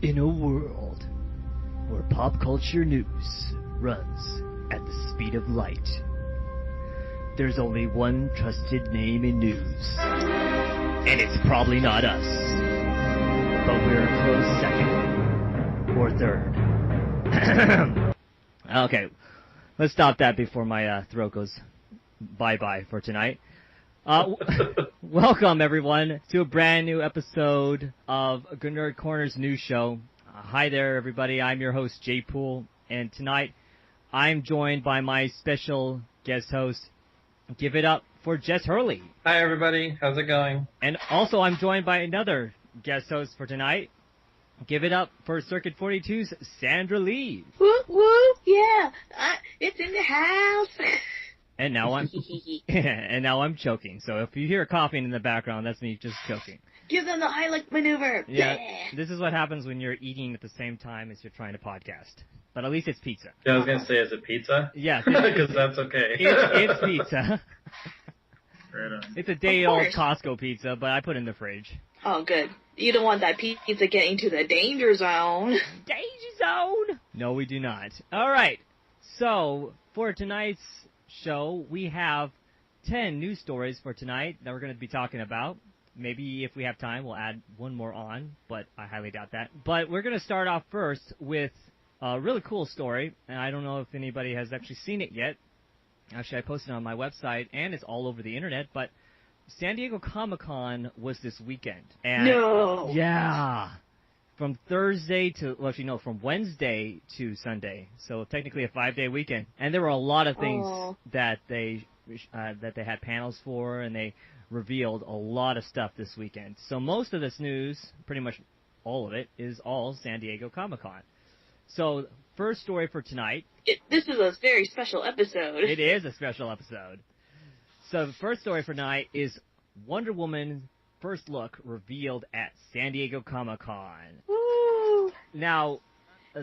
In a world where pop culture news runs at the speed of light, there's only one trusted name in news, and it's probably not us, but we're a close second or third. Okay, let's stop that before my throat goes bye-bye for tonight. Welcome, everyone, to a brand new episode of GNERD Corner's New Show. Hi there, everybody. I'm your host, JPOOL, and tonight I'm joined by my special guest host. Give it up for Jess Hurley. Hi, everybody. How's it going? And also, I'm joined by another guest host for tonight. Give it up for Circuit 42's Sandra Lee. Whoop, whoop, yeah. It's in the house. And now I'm choking. So if you hear coughing in the background, that's me just choking. Give them the Heimlich maneuver. Yeah, this is what happens when you're eating at the same time as you're trying to podcast. But at least it's pizza. Yeah, I was going to say, is it pizza? Yes. Because that's okay. It's pizza. Right on. It's a day-old Costco pizza, but I put it in the fridge. Oh, good. You don't want that pizza getting to the danger zone. Danger zone? No, we do not. All right. So, for tonight's show, we have 10 news stories for tonight that we're going to be talking about. Maybe if we have time, we'll add one more on, but I highly doubt that. But we're going to start off first with a really cool story, and I don't know if anybody has actually seen it yet. Actually, I posted it on my website, and it's all over the internet, but San Diego Comic-Con was this weekend. And no! Yeah! From Wednesday to Sunday. So technically a 5-day weekend. And there were a lot of things that they had panels for, and they revealed a lot of stuff this weekend. So most of this news, pretty much all of it, is all San Diego Comic-Con. So first story for tonight. This is a very special episode. It is a special episode. So the first story for tonight is Wonder Woman first look revealed at San Diego Comic-Con. Woo! Now,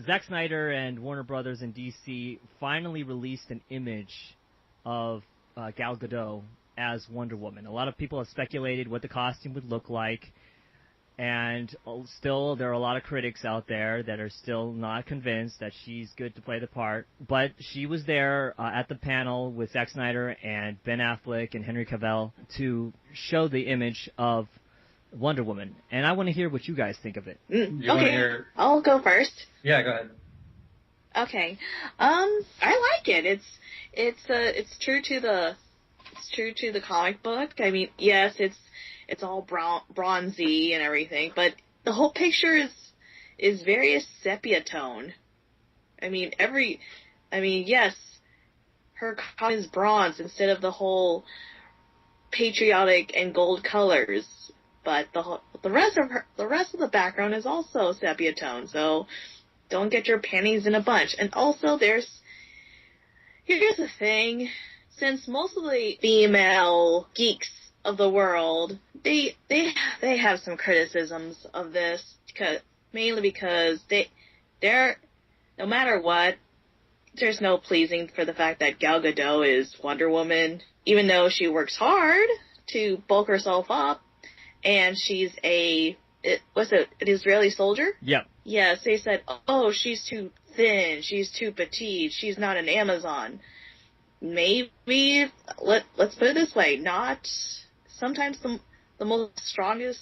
Zack Snyder and Warner Brothers and DC finally released an image of Gal Gadot as Wonder Woman. A lot of people have speculated what the costume would look like, and still there are a lot of critics out there that are still not convinced that she's good to play the part. But she was there at the panel with Zack Snyder and Ben Affleck and Henry Cavill to show the image of Wonder Woman. And I want to hear what you guys think of it. Okay, I'll go first. Yeah, go ahead. Okay, I like it. It's true to the comic book. I mean, yes, it's all bronzy and everything, but the whole picture is very sepia tone. I mean, yes, her costume is bronze instead of the whole patriotic and gold colors, but the rest of the background is also sepia tone. So don't get your panties in a bunch. And also, here's the thing: since most of the female geeks of the world, they have some criticisms of this, mainly because they're no matter what, there's no pleasing for the fact that Gal Gadot is Wonder Woman, even though she works hard to bulk herself up, and she's an Israeli soldier? Yep. Yes, they said, oh, she's too thin, she's too petite, she's not an Amazon. Maybe, let's put it this way, sometimes the most strongest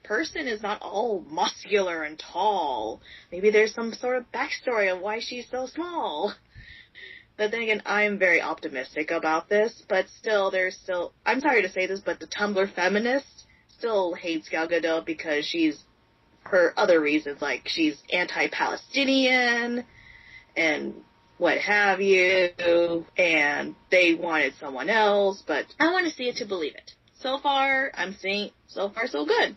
person is not all muscular and tall. Maybe there's some sort of backstory of why she's so small. But then again, I'm very optimistic about this, but I'm sorry to say this, but the Tumblr feminist still hates Gal Gadot because her other reasons, like she's anti-Palestinian and what have you, and they wanted someone else, but I want to see it to believe it. So far, I'm saying, so far so good.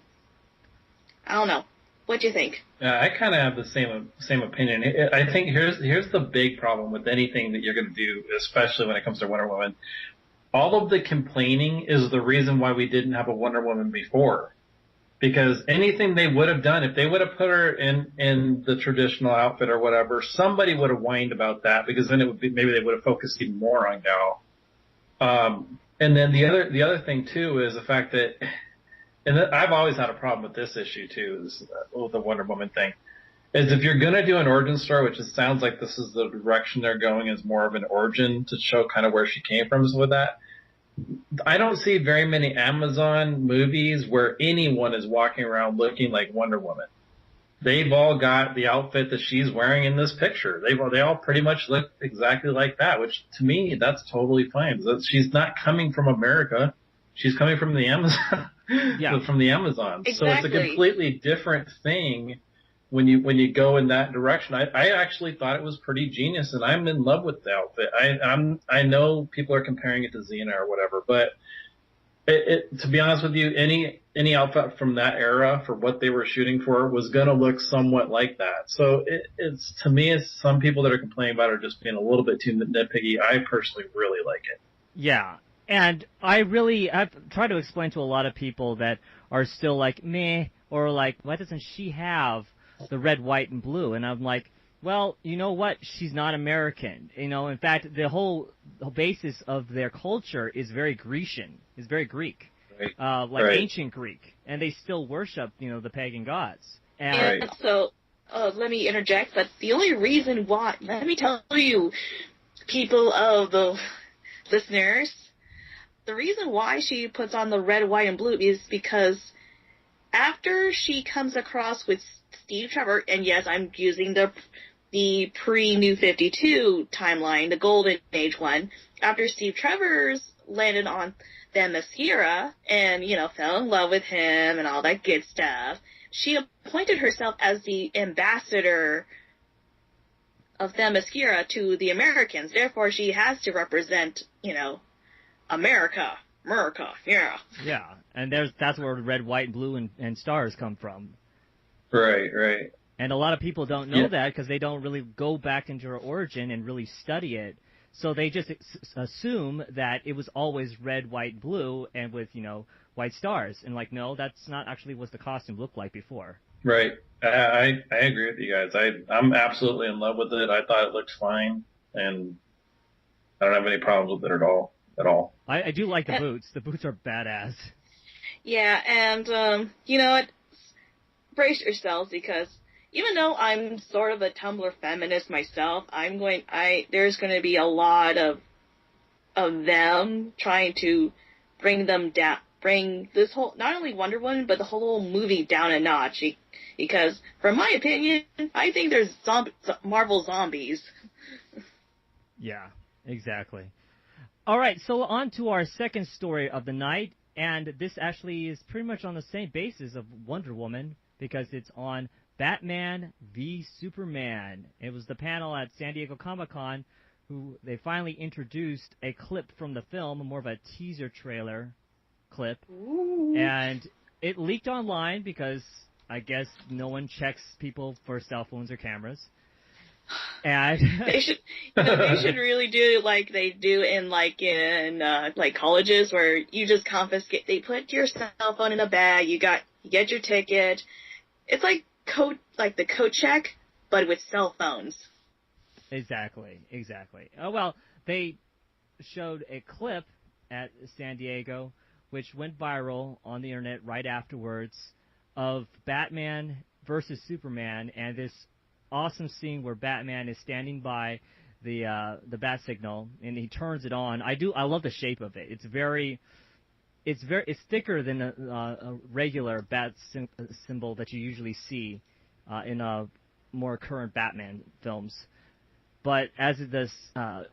I don't know. What do you think? I kind of have the same opinion. I think here's the big problem with anything that you're going to do, especially when it comes to Wonder Woman. All of the complaining is the reason why we didn't have a Wonder Woman before. Because anything they would have done, if they would have put her in the traditional outfit or whatever, somebody would have whined about that, because then it would be, maybe they would have focused even more on Gal. And then the other thing too is the fact that, and I've always had a problem with this issue too, with the Wonder Woman thing. is if you're going to do an origin story, which it sounds like this is the direction they're going, is more of an origin to show kind of where she came from. So with that, I don't see very many Amazon movies where anyone is walking around looking like Wonder Woman. They've all got the outfit that she's wearing in this picture. They all pretty much look exactly like that, which to me, that's totally fine. She's not coming from America. She's coming from the Amazon. Yeah. From the Amazon. Exactly. So it's a completely different thing when you go in that direction. I actually thought it was pretty genius, and I'm in love with the outfit. I know people are comparing it to Xena or whatever, but to be honest with you, any outfit from that era for what they were shooting for was going to look somewhat like that. So it's to me, it's some people that are complaining about it are just being a little bit too nitpicky. I personally really like it. Yeah. And I've tried to explain to a lot of people that are still like, meh, or like, why doesn't she have the red, white, and blue? And I'm like, well, you know what? She's not American. In fact, the whole basis of their culture is very Grecian, is very Greek, Right. ancient Greek, and they still worship, the pagan gods. And so, let me interject, but the only reason why, let me tell you, people of the listeners, the reason why she puts on the red, white, and blue is because after she comes across with Steve Trevor, and yes, I'm using the pre-New 52 timeline, the Golden Age one, after Steve Trevor's landed on Themyscira and, fell in love with him and all that good stuff, she appointed herself as the ambassador of Themyscira to the Americans. Therefore, she has to represent, America, yeah. Yeah, and that's where red, white, and blue and stars come from. Right. And a lot of people don't know that because they don't really go back into her origin and really study it. So they just assume that it was always red, white, blue, and with, white stars. And no, that's not actually what the costume looked like before. Right. I agree with you guys. I'm absolutely in love with it. I thought it looked fine, and I don't have any problems with it at all. I do like the boots. The boots are badass. Yeah, and you know what? Brace yourselves, because even though I'm sort of a Tumblr feminist myself, there's going to be a lot of them trying to bring this whole, not only Wonder Woman, but the whole movie down a notch. Because, from my opinion, I think there's Marvel zombies. Yeah, exactly. All right, so on to our second story of the night, and this actually is pretty much on the same basis of Wonder Woman, because it's on Batman v Superman. It was the panel at San Diego Comic-Con who they finally introduced a clip from the film, more of a teaser trailer clip. Ooh. And it leaked online because I guess no one checks people for cell phones or cameras. And they should really do like they do in colleges, where you just confiscate. They put your cell phone in a bag. You get your ticket. It's like the coat check, but with cell phones. Exactly. Oh well, they showed a clip at San Diego, which went viral on the internet right afterwards, of Batman versus Superman, and this awesome scene where Batman is standing by the bat signal and he turns it on. I love the shape of it. It's thicker than a regular bat symbol that you usually see in more current Batman films. But as this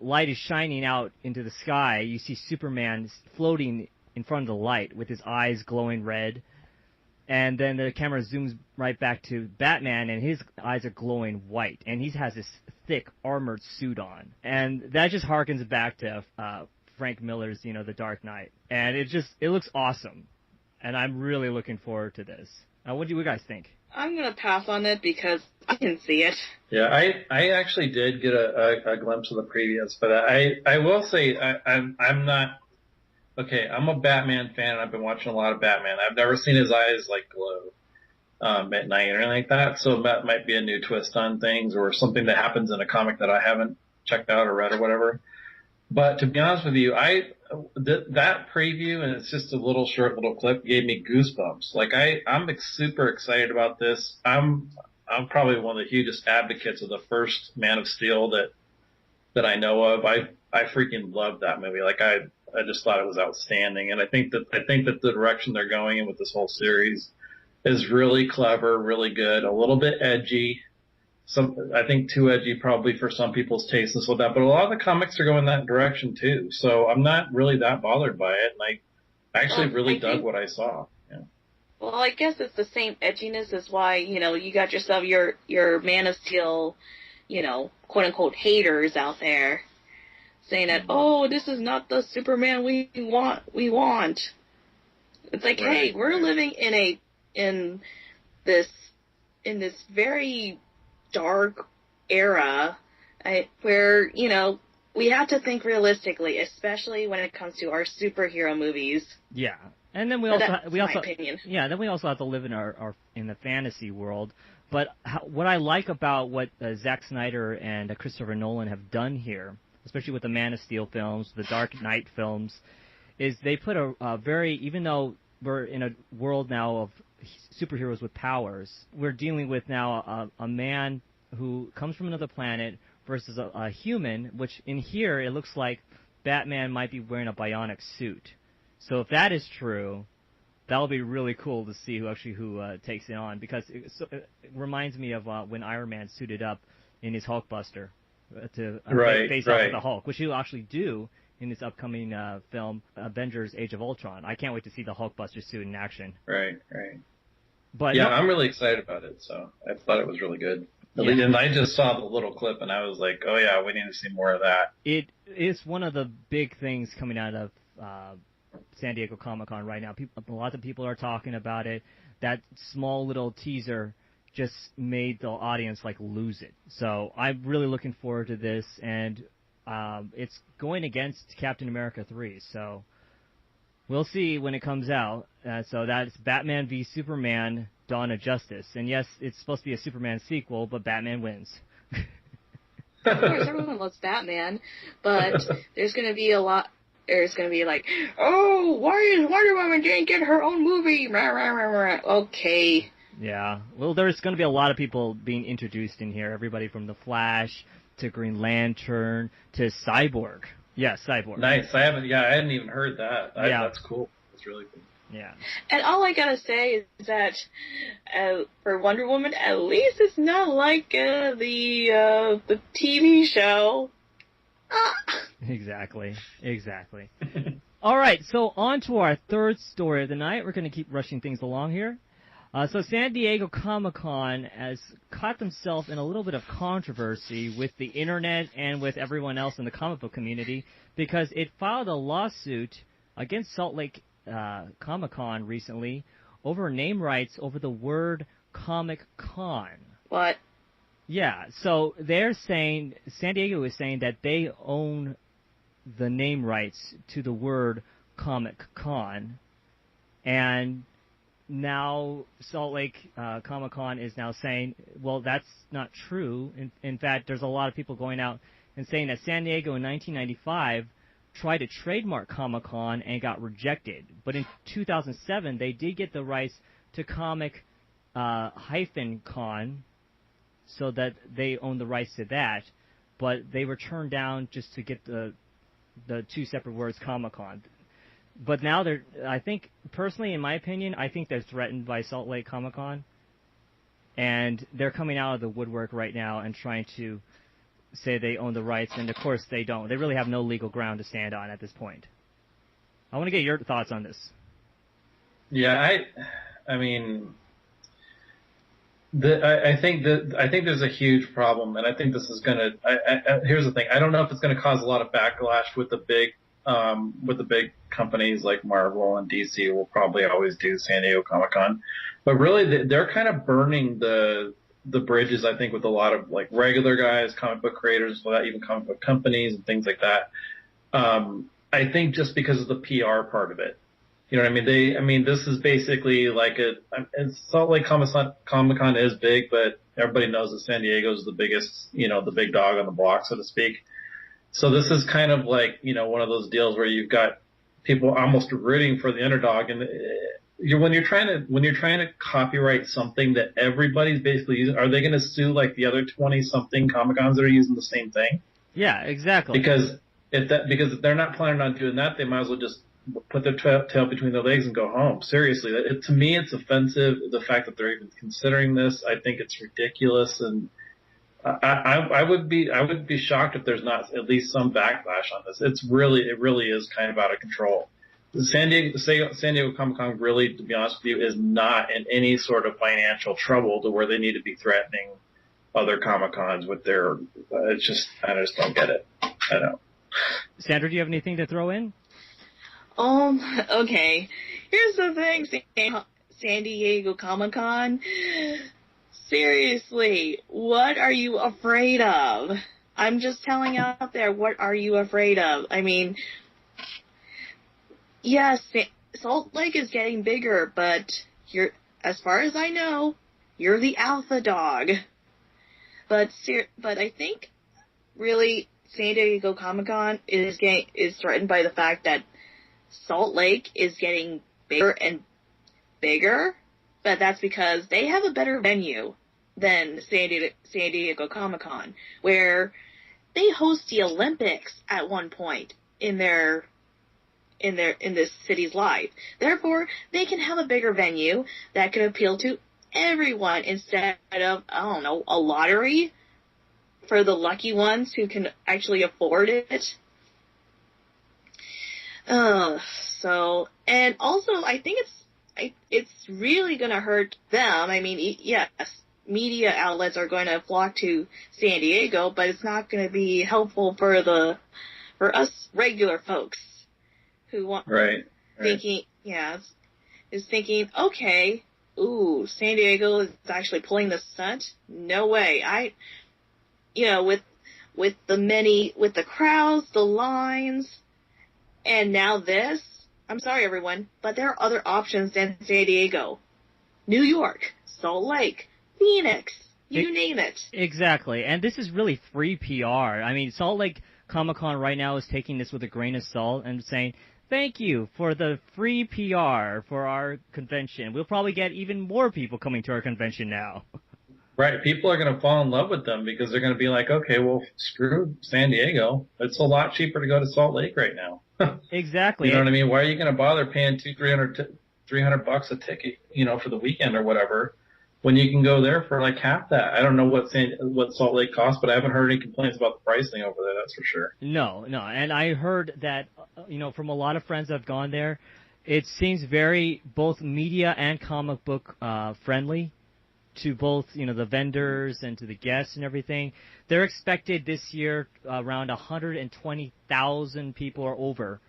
light is shining out into the sky, you see Superman floating in front of the light with his eyes glowing red. And then the camera zooms right back to Batman, and his eyes are glowing white. And he has this thick armored suit on. And that just harkens back to Frank Miller's, The Dark Knight. And it looks awesome. And I'm really looking forward to this. What do you guys think? I'm going to pass on it because I didn't see it. Yeah, I actually did get a glimpse of the previous, but I will say I'm not... Okay, I'm a Batman fan, and I've been watching a lot of Batman. I've never seen his eyes, glow at night or anything like that, so that might be a new twist on things or something that happens in a comic that I haven't checked out or read or whatever. But to be honest with you, that preview, and it's just a short little clip, gave me goosebumps. I'm super excited about this. I'm I'm probably one of the hugest advocates of the first Man of Steel that I know of. I freaking loved that movie. Like I just thought it was outstanding, and I think that the direction they're going in with this whole series is really clever, really good, a little bit edgy. I think too edgy probably for some people's tastes and so that, but a lot of the comics are going that direction too. So I'm not really that bothered by it, and I actually really dug what I saw. Yeah. Well, I guess it's the same edginess as why, you got yourself your Man of Steel, quote unquote haters out there saying that, oh, this is not the Superman we want. It's like, hey, we're living in this very dark era where, we have to think realistically, especially when it comes to our superhero movies. Yeah. And then we also have to live in in the fantasy world. But what I like about what Zack Snyder and Christopher Nolan have done here, especially with the Man of Steel films, the Dark Knight films, is they put a very, even though we're in a world now of superheroes with powers, we're dealing with now a man who comes from another planet versus a human, which in here it looks like Batman might be wearing a bionic suit. So if that is true, that'll be really cool to see who takes it on, because it reminds me of when Iron Man suited up in his Hulkbuster to face off with the Hulk, which he'll actually do in this upcoming film, Avengers: Age of Ultron. I can't wait to see the Hulkbuster suit in action. Right. But yeah, I'm really excited about it, so I thought it was really good. Yeah. And I just saw the little clip, and I was like, oh yeah, we need to see more of that. It is one of the big things coming out of San Diego Comic-Con right now. Lots of people are talking about it. That small little teaser just made the audience lose it. So I'm really looking forward to this, and it's going against Captain America 3, so we'll see when it comes out. So that's Batman v Superman: Dawn of Justice. And yes, it's supposed to be a Superman sequel, but Batman wins. Of course, everyone loves Batman, but there's going to be a lot. There's going to be oh, why is Wonder Woman didn't get her own movie? Okay. Yeah. Well, there's going to be a lot of people being introduced in here. Everybody from The Flash to Green Lantern to Cyborg. Yeah, Cyborg. Nice. I hadn't even heard that. That's cool. That's really cool. Yeah. And all I gotta say is that for Wonder Woman, at least it's not like the TV show. Exactly. All right, so on to our third story of the night. We're going to keep rushing things along here. So San Diego Comic-Con has caught themselves in a little bit of controversy with the internet and with everyone else in the comic book community, because it filed a lawsuit against Salt Lake Comic-Con recently over name rights over the word Comic-Con. What? Yeah, so they're saying, San Diego is saying that they own the name rights to the word Comic-Con, and now Salt Lake Comic-Con is now saying, well, that's not true. In fact, there's a lot of people going out and saying that San Diego in 1995 tried to trademark Comic-Con and got rejected. But in 2007, they did get the rights to Comic-Con, so that they own the rights to that. But they were turned down just to get the two separate words Comic-Con. But now I think, personally, in my opinion, I think they're threatened by Salt Lake Comic-Con. And they're coming out of the woodwork right now and trying to say they own the rights, and of course they don't. They really have no legal ground to stand on at this point. I want to get your thoughts on this. Yeah, I mean, I think there's a huge problem, and I think this is gonna. Here's the thing: I don't know if it's gonna cause a lot of backlash with the big companies like Marvel and DC. Will probably always do San Diego Comic-Con, but really they're kind of burning the bridges, I think, with a lot of regular guys, comic book creators, even comic book companies and things like that. I think just because of the PR part of it. You know what I mean? This is basically Salt Lake Comic-Con is big, but everybody knows that San Diego is the biggest, the big dog on the block, so to speak. So this is kind of one of those deals where you've got people almost rooting for the underdog, and when you're trying to copyright something that everybody's basically using, are they going to sue like the other 20-something Comic-Cons that are using the same thing? Yeah, exactly. Because if they're not planning on doing that, they might as well just put their tail between their legs and go home. Seriously, to me, it's offensive. The fact that they're even considering this, I think it's ridiculous, and I would be shocked if there's not at least some backlash on this. It really is kind of out of control. San Diego Comic-Con really, to be honest with you, is not in any sort of financial trouble to where they need to be threatening other Comic-Cons with their. I just don't get it. I know. Sandra, do you have anything to throw in? Okay. Here's the thing, San Diego Comic-Con. Seriously, what are you afraid of? I'm just telling out there, what are you afraid of? I mean, yes, Salt Lake is getting bigger, but as far as I know, you're the alpha dog. But I think really San Diego Comic-Con is threatened by the fact that Salt Lake is getting bigger and bigger, but that's because they have a better venue than San Diego Comic-Con, where they host the Olympics at one point in this city's life. Therefore, they can have a bigger venue that can appeal to everyone instead of, I don't know, a lottery for the lucky ones who can actually afford it. And also, I think it's really going to hurt them. I mean, yes, media outlets are going to flock to San Diego, but it's not going to be helpful for us regular folks who want thinking, thinking, okay, ooh, San Diego is actually pulling the stunt. No way. With the crowds, the lines, and now this. I'm sorry, everyone, but there are other options than San Diego. New York, Salt Lake, Phoenix, you name it. Exactly, and this is really free PR. I mean, Salt Lake Comic-Con right now is taking this with a grain of salt and saying, thank you for the free PR for our convention. We'll probably get even more people coming to our convention now. Right, people are going to fall in love with them because they're going to be like, okay, well, screw San Diego. It's a lot cheaper to go to Salt Lake right now. Exactly. You know what I mean? Why are you going to bother paying $300 a ticket, for the weekend or whatever, when you can go there for like half that? I don't know what Salt Lake costs, but I haven't heard any complaints about the pricing over there. That's for sure. No, and I heard that from a lot of friends that have gone there, it seems very both media and comic book friendly to both the vendors and to the guests and everything. They're expected this year around 120,000 people or over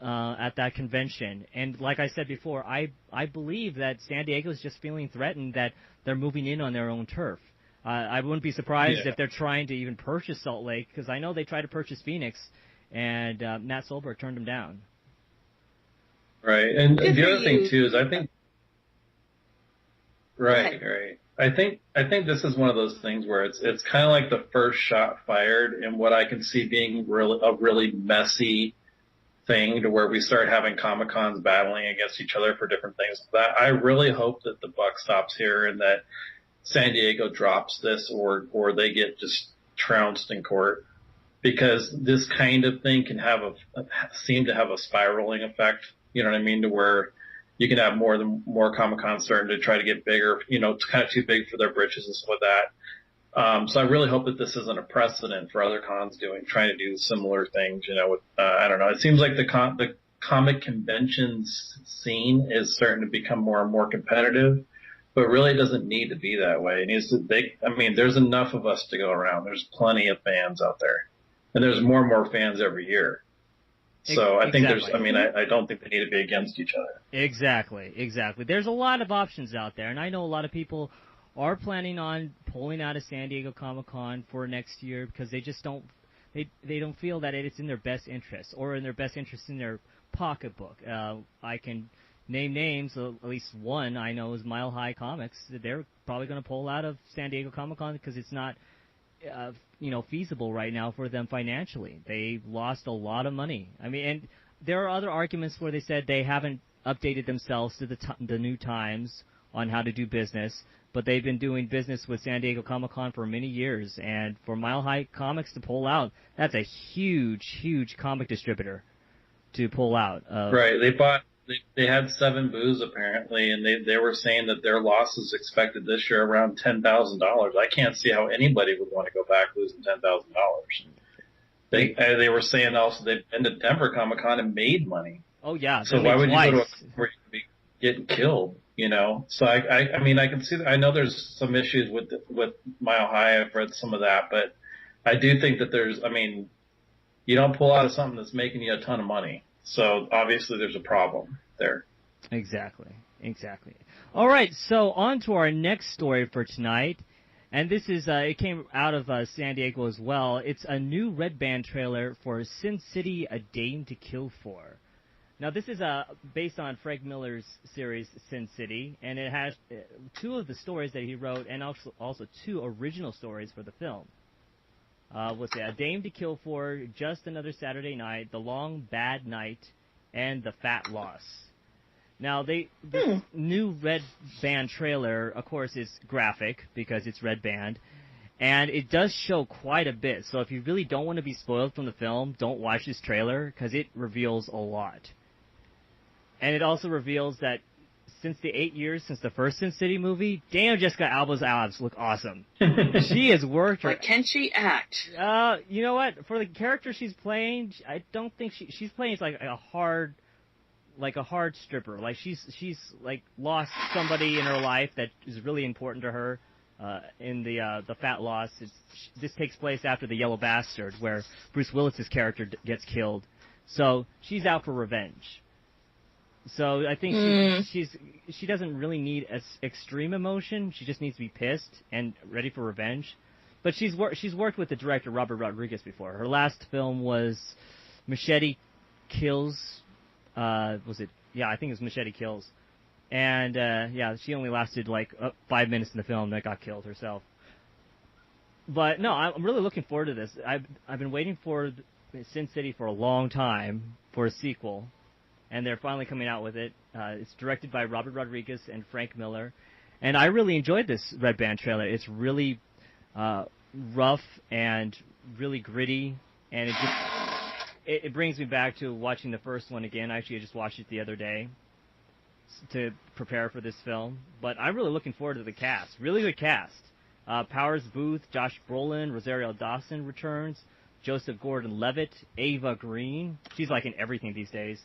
at that convention. And like I said before, I believe that San Diego is just feeling threatened that they're moving in on their own turf. I wouldn't be surprised if they're trying to even purchase Salt Lake, because I know they tried to purchase Phoenix, and Matt Solberg turned them down. Right, and the other thing too is I think. Right. I think this is one of those things where it's kind of like the first shot fired in what I can see being a really messy thing to where we start having Comic-Cons battling against each other for different things. But I really hope that the buck stops here and that San Diego drops this or they get just trounced in court, because this kind of thing can seem to have a spiraling effect. You know what I mean? To where you can have more Comic-Cons starting to try to get bigger, it's kind of too big for their britches and stuff like that. So I really hope that this isn't a precedent for other cons trying to do similar things, with, I don't know. It seems like the comic conventions scene is starting to become more and more competitive, but really it doesn't need to be that way. There's enough of us to go around. There's plenty of fans out there, and there's more and more fans every year. So I think I don't think they need to be against each other. Exactly. There's a lot of options out there, and I know a lot of people are planning on pulling out of San Diego Comic-Con for next year because they just don't feel that it's in their best interest or in their best interest in their pocketbook. I can name names, at least one I know is Mile High Comics. They're probably going to pull out of San Diego Comic-Con because it's not feasible right now for them financially. They lost a lot of money. And there are other arguments where they said they haven't updated themselves to the new times on how to do business. But they've been doing business with San Diego Comic-Con for many years. And for Mile High Comics to pull out, that's a huge, huge comic distributor to pull out. Right. They had 7 booths apparently, and they were saying that their loss is expected this year around $10,000. I can't see how anybody would want to go back losing $10,000. They were saying also they've been to Denver Comic-Con and made money. Oh yeah. So why would you go to a where you could be getting killed? You know, so I mean, I can see that. I know there's some issues with Mile High. I've read some of that, but I do think that you don't pull out of something that's making you a ton of money. So obviously there's a problem there. Exactly. All right, so on to our next story for tonight, and this is it came out of San Diego as well. It's a new Red Band trailer for Sin City: A Dame to Kill For. Now, this is based on Frank Miller's series Sin City, and it has 2 of the stories that he wrote and also 2 original stories for the film. Let's see, A Dame to Kill For, Just Another Saturday Night, The Long Bad Night, and The Fat Loss. Now, the new Red Band trailer, of course, is graphic because it's Red Band, and it does show quite a bit. So if you really don't want to be spoiled from the film, don't watch this trailer because it reveals a lot. And it also reveals that since the 8 years since the first Sin City movie, damn, Jessica Alba's abs look awesome. She has worked. But can she act? You know what? For the character she's playing, I don't think she's playing like a hard stripper. Like she's like lost somebody in her life that is really important to her. In the Fat Loss, this takes place after The Yellow Bastard, where Bruce Willis's character gets killed. So she's out for revenge. So I think she doesn't really need extreme emotion. She just needs to be pissed and ready for revenge. But she's worked with the director Robert Rodriguez before. Her last film was Machete Kills. Was it? Yeah, I think it was Machete Kills. And she only lasted like 5 minutes in the film, that got killed herself. But no, I'm really looking forward to this. I've been waiting for Sin City for a long time for a sequel. And they're finally coming out with it. It's directed by Robert Rodriguez and Frank Miller. And I really enjoyed this Red Band trailer. It's really rough and really gritty. And it brings me back to watching the first one again. Actually, I just watched it the other day to prepare for this film. But I'm really looking forward to the cast. Really good cast. Powers Booth, Josh Brolin, Rosario Dawson returns. Joseph Gordon-Levitt, Ava Green. She's like in everything these days.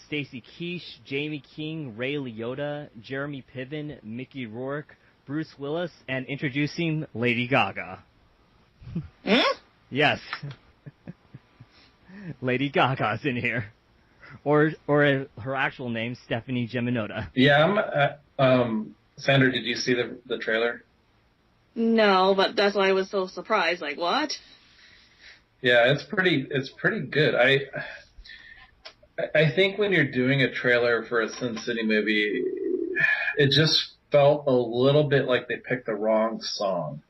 Stacy Keach, Jamie King, Ray Liotta, Jeremy Piven, Mickey Rourke, Bruce Willis, and introducing Lady Gaga. Yes. Lady Gaga's in here. Or her actual name, Stephanie Geminotta. Yeah, Sandra, did you see the trailer? No, but that's why I was so surprised. Like, what? Yeah, it's pretty good. I think when you're doing a trailer for a Sin City movie, it just felt a little bit like they picked the wrong song.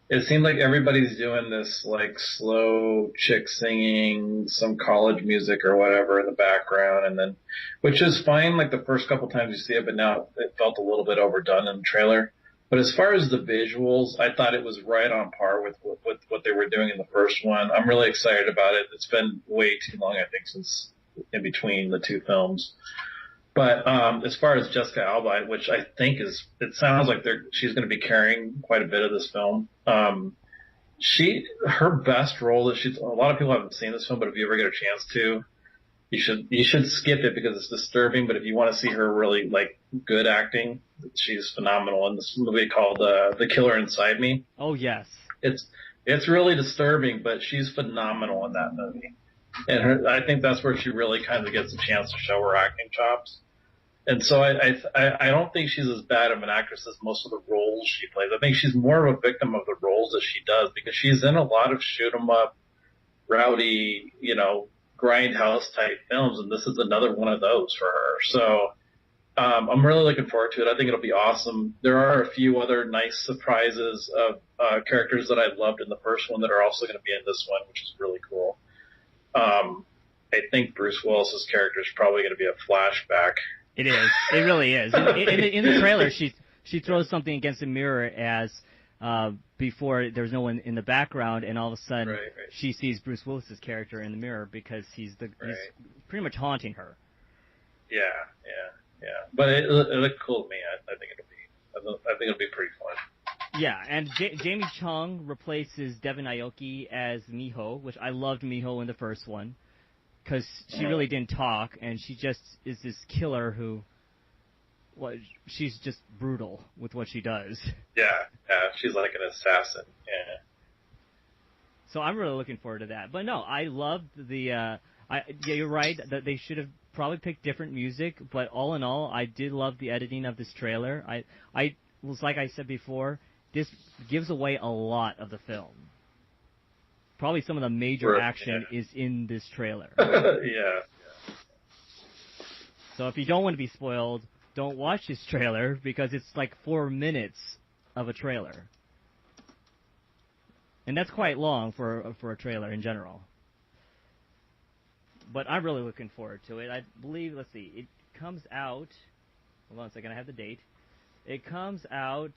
It seemed like everybody's doing this like slow chick singing some college music or whatever in the background, and then, which is fine like the first couple times you see it, but now it felt a little bit overdone in the trailer. But as far as the visuals, I thought it was right on par with what they were doing in the first one. I'm really excited about it. It's been way too long, I think, since in between the 2 films. But as far as Jessica Alba, which I think it sounds like she's going to be carrying quite a bit of this film. Her best role is a lot of people haven't seen this film, but if you ever get a chance to, you should skip it because it's disturbing. But if you want to see her really like good acting, she's phenomenal in this movie called The Killer Inside Me. Oh yes, it's really disturbing, but she's phenomenal in that movie. And I think that's where she really kind of gets a chance to show her acting chops. And so I don't think she's as bad of an actress as most of the roles she plays. I think she's more of a victim of the roles that she does because she's in a lot of shoot 'em up, rowdy, grindhouse type films, and this is another one of those for her. So I'm really looking forward to it. I think it'll be awesome. There are a few other nice surprises of characters that I loved in the first one that are also going to be in this one, which is really cool. I think Bruce Willis's character is probably going to be a flashback. It is. It really is. In the trailer, she throws something against the mirror as before there's no one in the background, and all of a sudden she sees Bruce Willis's character in the mirror because he's pretty much haunting her. Yeah. But it looked cool to me. I think it'll be pretty fun. Yeah, and Jamie Chung replaces Devon Aoki as Miho, which I loved Miho in the first one because she really didn't talk, and she just is this killer who. Well, she's just brutal with what she does. Yeah, she's like an assassin. Yeah. So I'm really looking forward to that. But no, I loved the. Yeah, you're right that they should have probably picked different music. But all in all, I did love the editing of this trailer. I was like I said before, this gives away a lot of the film. Probably some of the major action is in this trailer. Yeah. So if you don't want to be spoiled, don't watch this trailer because it's like 4 minutes of a trailer. And that's quite long for a trailer in general. But I'm really looking forward to it. I believe, let's see, it comes out, hold on a second, I have the date. It comes out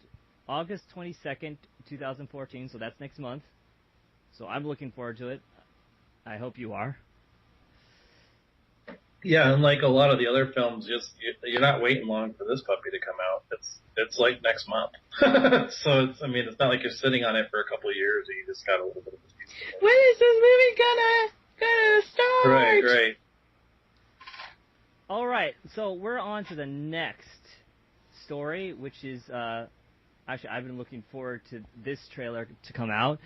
August 22nd, 2014, so that's next month. So I'm looking forward to it. I hope you are. Yeah, and like a lot of the other films, you're not waiting long for this puppy to come out. It's like next month. So it's not like you're sitting on it for a couple of years. You just got a little bit of a piece. When is this movie gonna start? Right. All right, so we're on to the next story, which is actually I've been looking forward to this trailer to come out,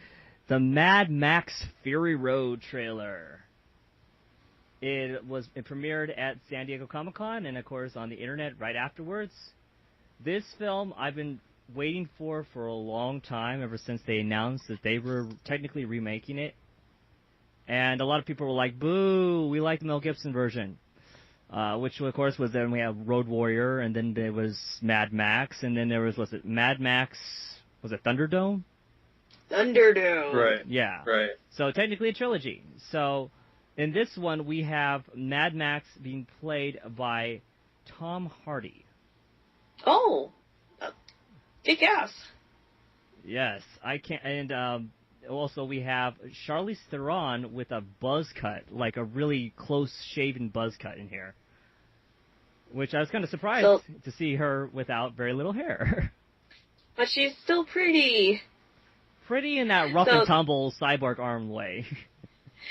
the Mad Max Fury Road trailer. It premiered at San Diego Comic-Con and, of course, on the internet right afterwards. This film I've been waiting for a long time, ever since they announced that they were technically remaking it. And a lot of people were like, boo, we like the Mel Gibson version. Which, of course, was then we have Road Warrior, and then there was Mad Max, and then there was it Mad Max, was it Thunderdome? Thunderdome. Right. Yeah. Right. So technically a trilogy. So in this one, we have Mad Max being played by Tom Hardy. Oh, kick ass. Yes, I can't. And also we have Charlize Theron with a buzz cut, like a really close-shaven buzz cut in here, which I was kind of surprised to see her without very little hair. But she's still pretty. Pretty in that rough and tumble cyborg arm way.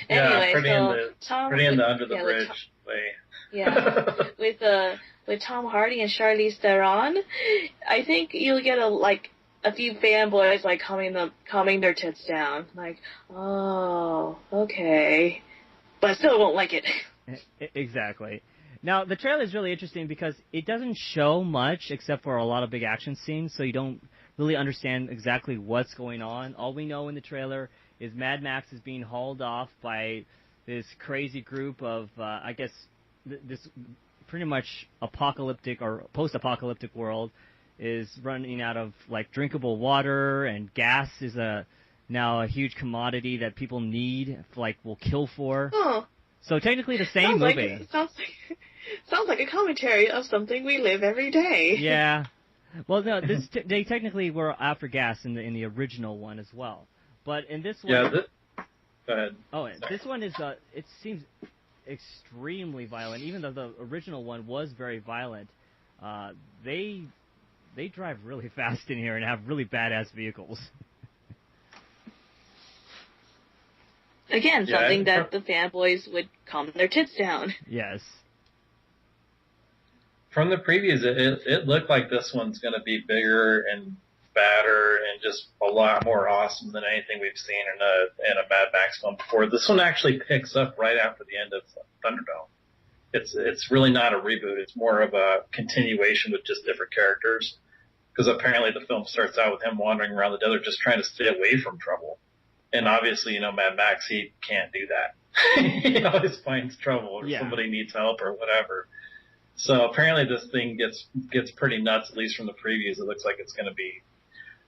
Anyway, pretty in the under the bridge way. Yeah, with Tom Hardy and Charlize Theron, I think you'll get a few fanboys calming their tits down, like, oh, okay, but still won't like it. Exactly. Now the trailer is really interesting because it doesn't show much except for a lot of big action scenes, so you don't really understand exactly what's going on. All we know in the trailer is Mad Max is being hauled off by this crazy group of, I guess, this pretty much apocalyptic or post-apocalyptic world is running out of, drinkable water, and gas is now a huge commodity that people need, will kill for. Oh. So technically the same movie. Sounds like a commentary of something we live every day. Yeah. Well, no, they technically were after gas in the original one as well. But in this one... Yeah, go ahead. Oh, this one is, it seems extremely violent. Even though the original one was very violent, they drive really fast in here and have really badass vehicles. Again, something that the fanboys would calm their tits down. Yes. From the previews, it looked like this one's going to be bigger and badder and just a lot more awesome than anything we've seen in a Mad Max film before. This one actually picks up right after the end of Thunderdome. It's really not a reboot. It's more of a continuation with just different characters. Because apparently the film starts out with him wandering around the desert just trying to stay away from trouble. And obviously, Mad Max, he can't do that. He always finds trouble or somebody needs help or whatever. So apparently this thing gets pretty nuts, at least from the previews. It looks like it's going to be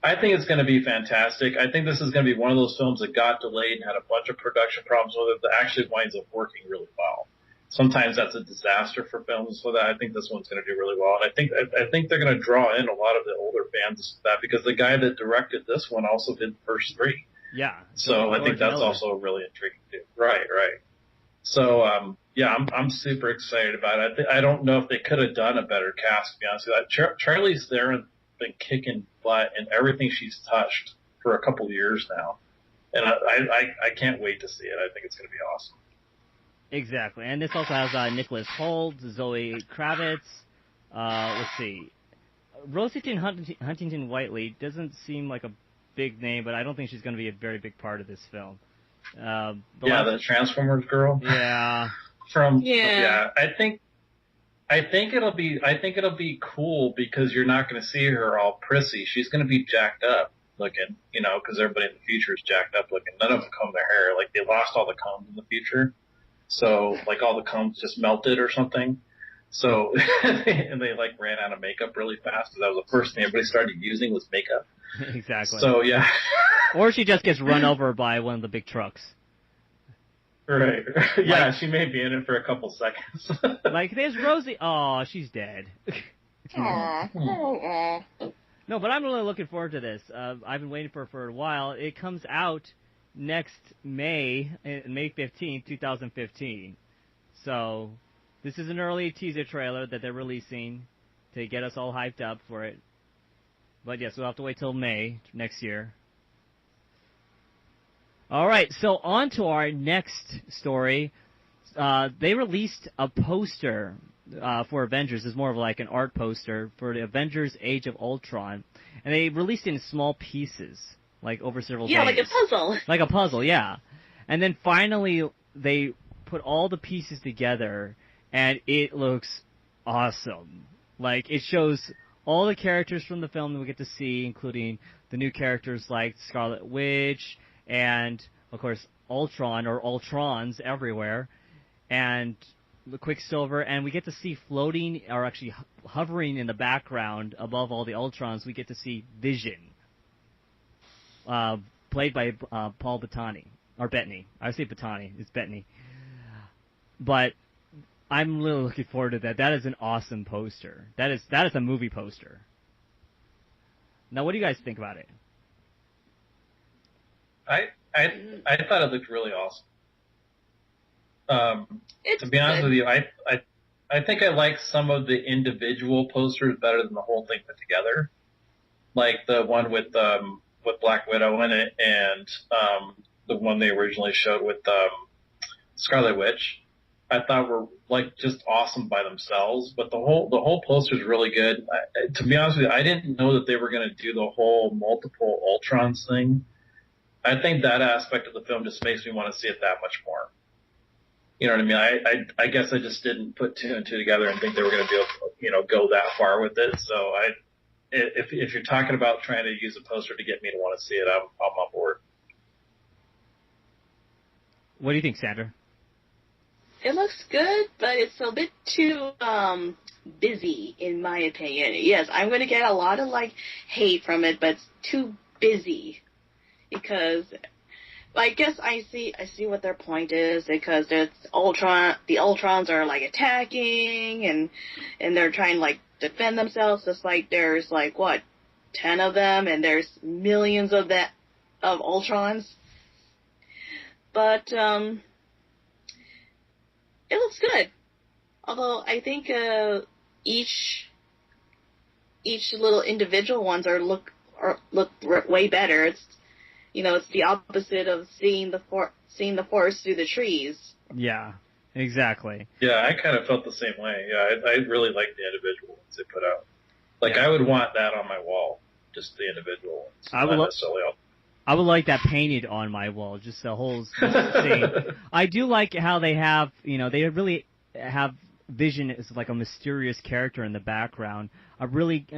I think it's going to be fantastic. I think this is going to be one of those films that got delayed and had a bunch of production problems with it that actually winds up working really well. Sometimes that's a disaster for films, so that I think this one's going to do really well. And I think they're going to draw in a lot of the older fans with that because the guy that directed this one also did the first three. Yeah. So I think that's also really intriguing too. Right. So, I'm super excited about it. I don't know if they could have done a better cast, to be honest with you. Charlize Theron's been kicking butt in everything she's touched for a couple of years now. And I can't wait to see it. I think it's going to be awesome. Exactly. And this also has Nicholas Hoult, Zoe Kravitz, let's see. Rosetyn Huntington Whiteley doesn't seem like a big name, but I don't think she's going to be a very big part of this film. The Transformers girl. Yeah. I think it'll be cool because you're not going to see her all prissy. She's going to be jacked up looking, because everybody in the future is jacked up looking. None of them comb their hair. Like, they lost all the combs in the future. So, like, all the combs just melted or something. So, and they, like, ran out of makeup really fast because that was the first thing everybody started using was makeup. Exactly. So, yeah. Or she just gets run over by one of the big trucks. Right. Yeah, she may be in it for a couple seconds. Like, there's Rosie. Oh, she's dead. Aww. No, but I'm really looking forward to this. I've been waiting for a while. It comes out next May 15th, 2015. So this is an early teaser trailer that they're releasing to get us all hyped up for it. But yes, we'll have to wait till May next year. All right, so on to our next story. They released a poster for Avengers. It's more of like an art poster for the Avengers Age of Ultron. And they released it in small pieces, like over several days. Yeah, like a puzzle. Like a puzzle, yeah. And then finally they put all the pieces together, and it looks awesome. Like, it shows all the characters from the film that we get to see, including the new characters like Scarlet Witch, and, of course, Ultron, or Ultrons everywhere, and the Quicksilver, and we get to see floating, or actually hovering in the background above all the Ultrons, we get to see Vision, played by Paul Bettany, or Bettany. I say Bettany, it's Bettany. But I'm really looking forward to that. That is an awesome poster. That is a movie poster. Now, what do you guys think about it? I thought it looked really awesome. To be honest with you, I think I like some of the individual posters better than the whole thing put together. Like the one with Black Widow in it, and the one they originally showed with Scarlet Witch. I thought were like just awesome by themselves, but the whole poster is really good. To be honest with you, I didn't know that they were going to do the whole multiple Ultrons thing. I think that aspect of the film just makes me want to see it that much more. You know what I mean? I guess I just didn't put two and two together and think they were going to be able to, go that far with it. So if you're talking about trying to use a poster to get me to want to see it, I'm on board. What do you think, Sandra? It looks good, but it's a bit too busy, in my opinion. Yes, I'm going to get a lot of hate from it, but it's too busy. Because I guess I see what their point is, because the Ultrons are attacking and they're trying to defend themselves. It's there's 10 of them, and there's millions of Ultrons. But it looks good. Although I think each little individual ones look way better. It's the opposite of seeing the forest through the trees. Yeah, exactly. Yeah, I kind of felt the same way. Yeah, I really like the individual ones they put out. I would want that on my wall, just the individual ones. I would like that painted on my wall, just the whole scene. I do like how they have, they really have Vision as a mysterious character in the background. I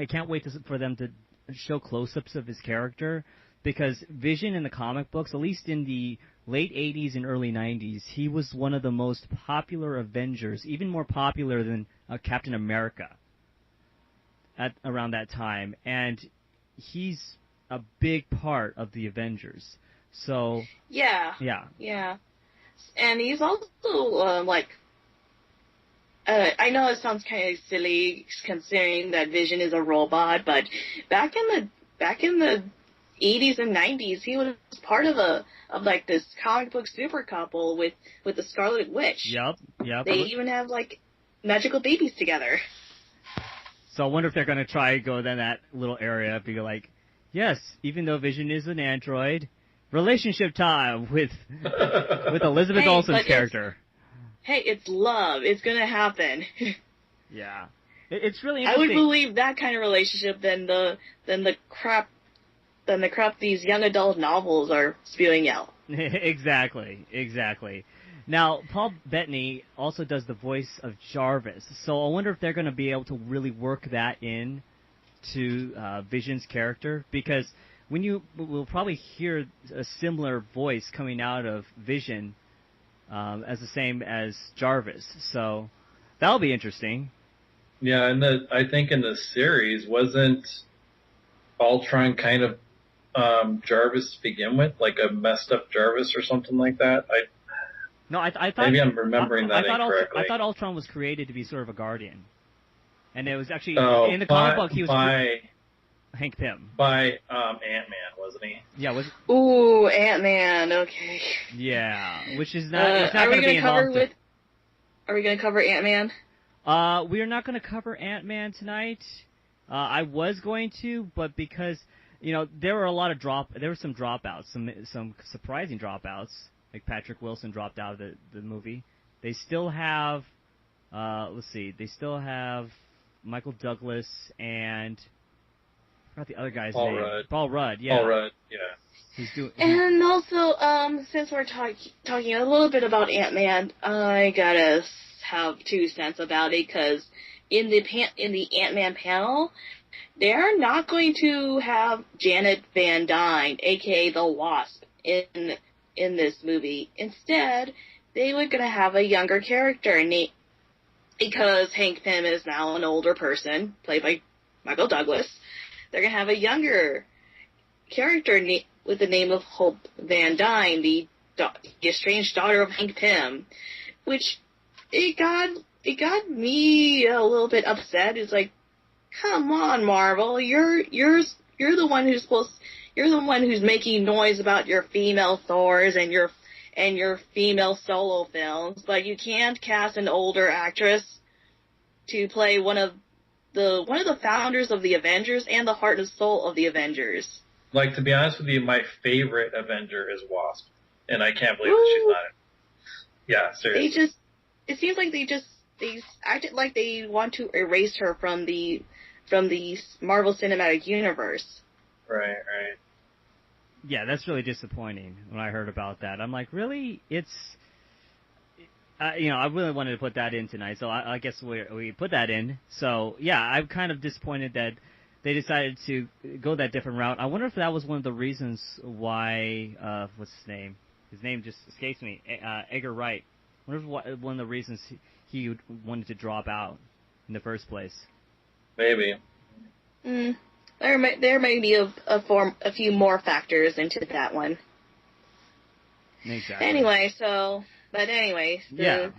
can't wait for them to show close-ups of his character. Because Vision in the comic books, at least in the late 80s and early 90s, he was one of the most popular Avengers, even more popular than Captain America around that time. And he's a big part of the Avengers. So Yeah. And he's also I know it sounds kind of silly considering that Vision is a robot, but back in the 80s and 90s, he was part of this comic book super couple with the Scarlet Witch. Yep. They even have magical babies together. So I wonder if they're going to try to go down that little area, be like, yes, even though Vision is an android, relationship time with Elizabeth Olsen's character. It's love. It's going to happen. Yeah. It's really I interesting. would believe that kind of relationship than the crap these young adult novels are spewing out. Exactly. Now, Paul Bettany also does the voice of Jarvis, so I wonder if they're going to be able to really work that in to Vision's character, because we'll probably hear a similar voice coming out of Vision as the same as Jarvis, so that'll be interesting. Yeah, and I think in the series, wasn't Ultron kind of Jarvis to begin with, like a messed up Jarvis or something like that? I thought maybe I'm remembering that incorrectly. I thought Ultron was created to be sort of a guardian, and it was actually in the comic book he was by Hank Pym. By Ant-Man, wasn't he? Yeah, Ooh, Ant-Man. Okay. Yeah, which is not. It's not going to be involved. Are we going to cover Ant-Man? We are not going to cover Ant-Man tonight. I was going to, but because there were a lot of there were some dropouts, some surprising dropouts. Like Patrick Wilson dropped out of the movie. They still have, they still have Michael Douglas and I forgot the other guy's name. Rudd. Paul Rudd, yeah. Paul Rudd, yeah. And also, since we're talking a little bit about Ant-Man, I gotta have 2 cents about it, because in the Ant-Man panel, they're not going to have Janet Van Dyne, aka the Wasp, in this movie. Instead, they were going to have a younger character, because Hank Pym is now an older person, played by Michael Douglas. They're going to have a younger character with the name of Hope Van Dyne, the estranged daughter of Hank Pym, which it got me a little bit upset. It's like, come on, Marvel, you're the one who's you're the one who's making noise about your female Thors and your female solo films, but you can't cast an older actress to play one of the founders of the Avengers and the heart and soul of the Avengers. Like, to be honest with you, my favorite Avenger is Wasp, and I can't believe that she's not in. Yeah, seriously. It seems like they acted like they want to erase her from the Marvel Cinematic Universe. Right. Yeah, that's really disappointing when I heard about that. I'm like, really? I really wanted to put that in tonight, so I guess we put that in. So, yeah, I'm kind of disappointed that they decided to go that different route. I wonder if that was one of the reasons why, what's his name? His name just escapes me. Edgar Wright. I wonder if one of the reasons he wanted to drop out in the first place. Maybe. There may be a few more factors into that one. Exactly. Anyways, yeah.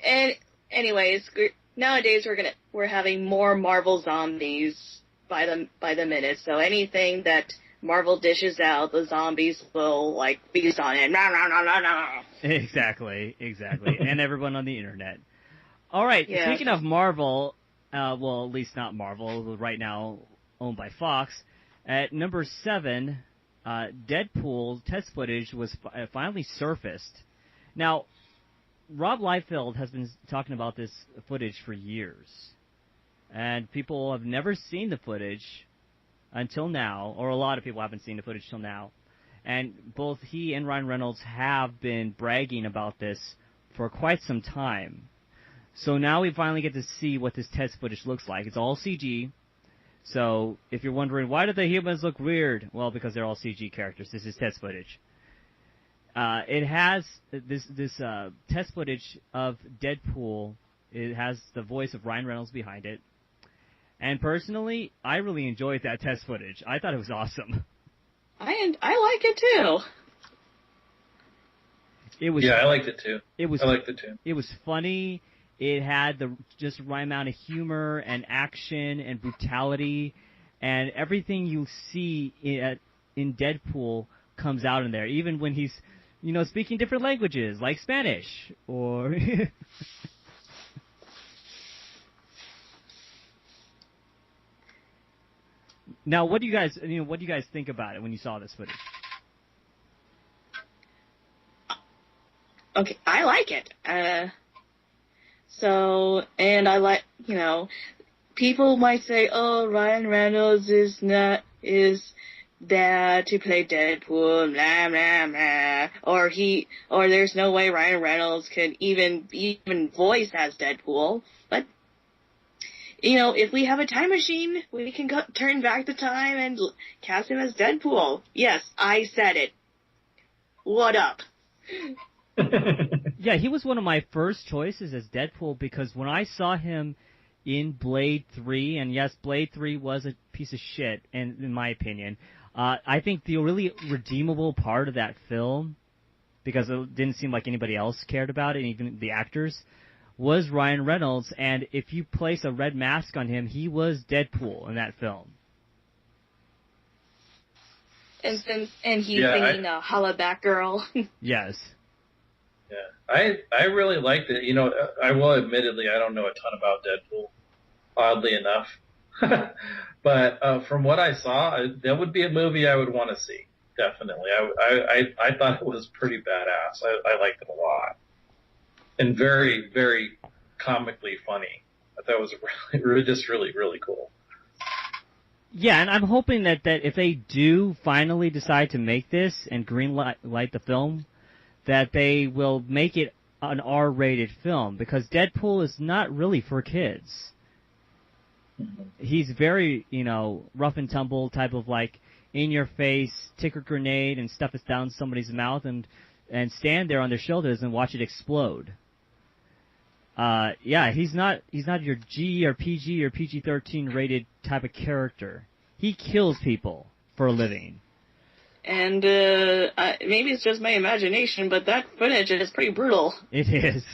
And anyways, nowadays we're having more Marvel zombies by the minute. So anything that Marvel dishes out, the zombies will feast on it. Exactly, and everyone on the internet. All right. Yeah. Speaking of Marvel. Well, at least not Marvel, right now owned by Fox. At number 7, Deadpool test footage was finally surfaced. Now, Rob Liefeld has been talking about this footage for years. And people have never seen the footage until now, or a lot of people haven't seen the footage till now. And both he and Ryan Reynolds have been bragging about this for quite some time. So now we finally get to see what this test footage looks like. It's all CG. So if you're wondering, why do the humans look weird? Well, because they're all CG characters. This is test footage. It has this test footage of Deadpool. It has the voice of Ryan Reynolds behind it. And personally, I really enjoyed that test footage. I thought it was awesome. I like it too. It was. Yeah, I liked it too. I liked it too. It was funny. It had the just right amount of humor and action and brutality, and everything you see in Deadpool comes out in there. Even when he's, speaking different languages like Spanish or. Now, what do you guys think about it when you saw this footage? Okay, I like it. And I like, people might say, oh, Ryan Reynolds is bad to play Deadpool, blah, blah, blah. Or there's no way Ryan Reynolds could even voice as Deadpool. But, if we have a time machine, we can turn back the time and cast him as Deadpool. Yes, I said it. What up? Yeah, he was one of my first choices as Deadpool because when I saw him in Blade 3, and yes, Blade 3 was a piece of shit, and in my opinion, I think the really redeemable part of that film, because it didn't seem like anybody else cared about it, even the actors, was Ryan Reynolds, and if you place a red mask on him, he was Deadpool in that film. And he's singing Holla Back Girl. Yes. Yeah, I really liked it. I will admittedly, I don't know a ton about Deadpool, oddly enough. But from what I saw, that would be a movie I would want to see, definitely. I thought it was pretty badass. I liked it a lot. And very, very comically funny. I thought it was really, really cool. Yeah, and I'm hoping that if they do finally decide to make this and greenlight the film, that they will make it an R-rated film, because Deadpool is not really for kids. Mm-hmm. He's very, rough and tumble type of in-your-face, ticker grenade and stuff it down somebody's mouth and stand there on their shoulders and watch it explode. Yeah, he's not your G or PG or PG-13 rated type of character. He kills people for a living. And maybe it's just my imagination, but that footage is pretty brutal. It is.